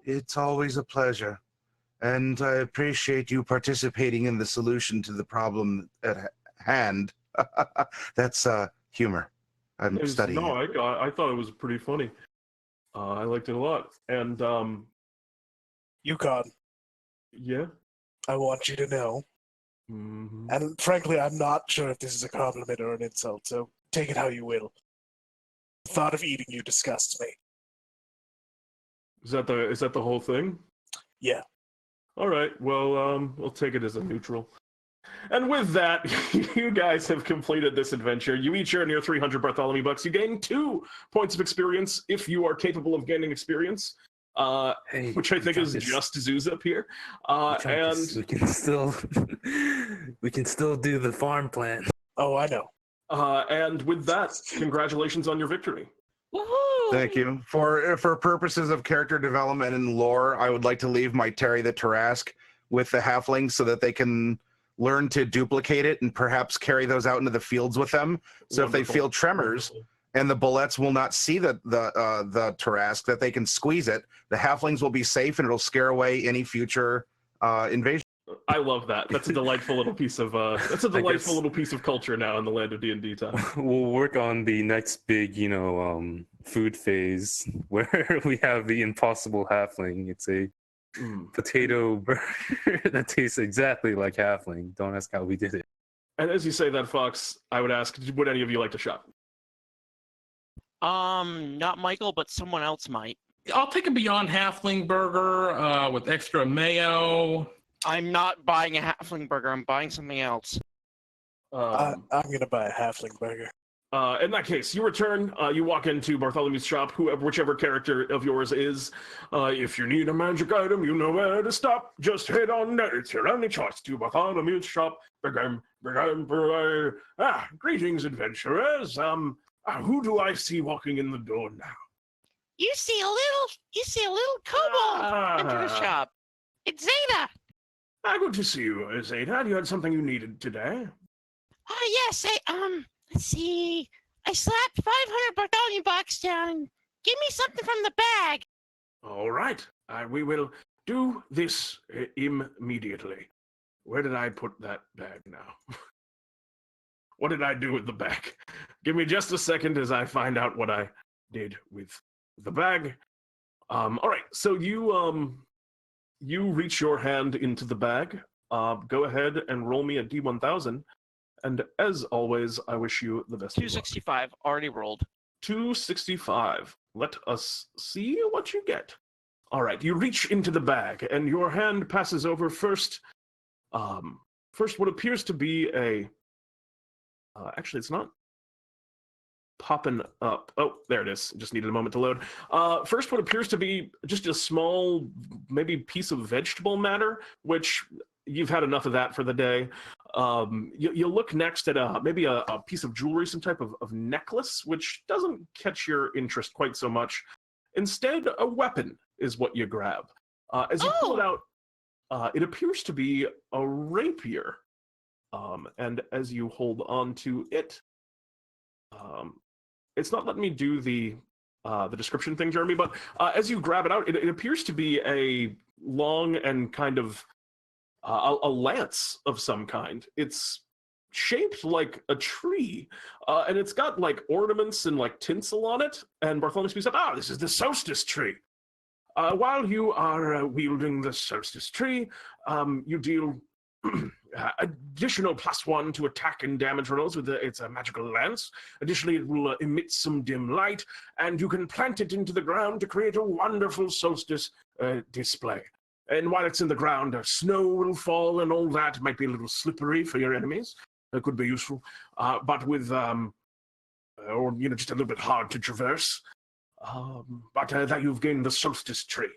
S3: It's always a pleasure, and I appreciate you participating in the solution to the problem at hand. That's humor. I'm studying.
S1: No, I thought it was pretty funny. I liked it a lot. And
S2: Yukon,
S1: yeah,
S2: I want you to know,
S1: mm-hmm.
S2: and frankly, I'm not sure if this is a compliment or an insult, so take it how you will. The thought of eating you disgusts me.
S1: Is that the whole thing?
S2: Yeah.
S1: All right. Well, we'll take it as a neutral. And with that, you guys have completed this adventure. You each earn your 300 Bartholomew bucks. You gain 2 points of experience if you are capable of gaining experience, which I think is just Zewxip here. And
S5: we can still do the farm plan.
S2: Oh, I know.
S1: And with that, congratulations on your victory.
S4: Woohoo!
S3: Thank you. For purposes of character development and lore, I would like to leave my Terry the Tarrasque with the halflings so that they can learn to duplicate it and perhaps carry those out into the fields with them. So
S1: Wonderful.
S3: if they feel tremors and the Bulettes will not see the Tarrasque, that they can squeeze it, the halflings will be safe and it'll scare away any future invasion.
S1: I love that. That's a delightful little piece of little piece of culture now in the land of DnDTime.
S5: We'll work on the next big, food phase where we have the impossible halfling. It's a potato burger that tastes exactly like halfling. Don't ask how we did it.
S1: And as you say that, Fawkes, I would ask, would any of you like to shop?
S4: Not Michael, but someone else might.
S6: I'll take a Beyond Halfling burger with extra mayo.
S4: I'm not buying a halfling burger. I'm buying something else.
S2: I'm going to buy a halfling burger.
S1: In that case, you return, you walk into Bartholomew's shop, whichever character of yours is. If you need a magic item, you know where to stop. Just head on there. It's your only choice to Bartholomew's shop. Greetings, adventurers. Who do I see walking in the door now?
S4: You see a little kobold enter the shop. It's Zeta.
S1: Good to see you, Zeta. You had something you needed today?
S4: Yes. Let's see. I slapped 500 Bartholomew bucks down and give me something from the bag.
S1: All right. We will do this immediately. Where did I put that bag now? What did I do with the bag? Give me just a second as I find out what I did with the bag. All right. So you reach your hand into the bag. Go ahead and roll me a D1000. And as always, I wish you the best.
S4: 265, already rolled.
S1: 265. Let us see what you get. All right, you reach into the bag, and your hand passes over first what appears to be a... actually, it's not popping up. Oh, there it is. Just needed a moment to load. First, what appears to be just a small, maybe piece of vegetable matter, which... You've had enough of that for the day. You look next at maybe a piece of jewelry, some type of necklace, which doesn't catch your interest quite so much. Instead, a weapon is what you grab. As you pull it out, it appears to be a rapier. And as you hold on to it, it's not letting me do the description thing, Jeremy, but as you grab it out, it appears to be a long and kind of a lance of some kind. It's shaped like a tree, and it's got like ornaments and like tinsel on it. And Bartholomew speaks up, this is the solstice tree. While you are wielding the solstice tree, you deal additional +1 to attack and damage rolls with it's a magical lance. Additionally, it will emit some dim light, and you can plant it into the ground to create a wonderful solstice display. And while it's in the ground, snow will fall and all that. It might be a little slippery for your enemies. That could be useful. But with, just a little bit hard to traverse. But that you've gained the solstice tree.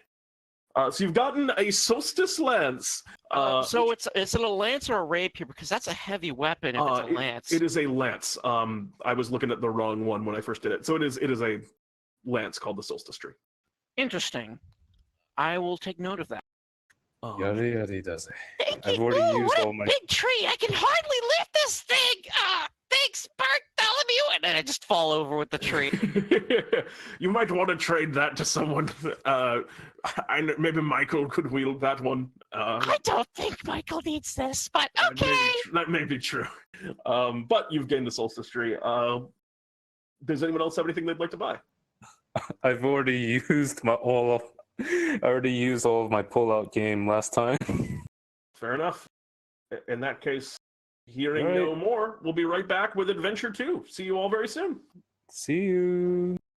S1: So you've gotten a solstice lance.
S4: So it's a lance or a rapier, because that's a heavy weapon if it's a lance.
S1: It is a lance. I was looking at the wrong one when I first did it. So it is a lance called the solstice tree.
S4: Interesting. I will take note of that.
S5: Yada yada does it.
S4: Thank
S5: I've
S4: you.
S5: already used
S4: what
S5: all
S4: a
S5: my.
S4: big tree! I can hardly lift this thing. Thanks, Bartholomew. And then I just fall over with the tree.
S1: You might want to trade that to someone. Maybe Michael could wield that one.
S4: I don't think Michael needs this, but okay.
S1: That may be true. But you've gained the solstice tree. Does anyone else have anything they'd like to buy?
S5: I've already used I already used all of my pull-out game last time.
S1: Fair enough. In that case, Hearing
S5: All right.
S1: no more, we'll be right back with Adventure 2. See you all very soon.
S5: See you.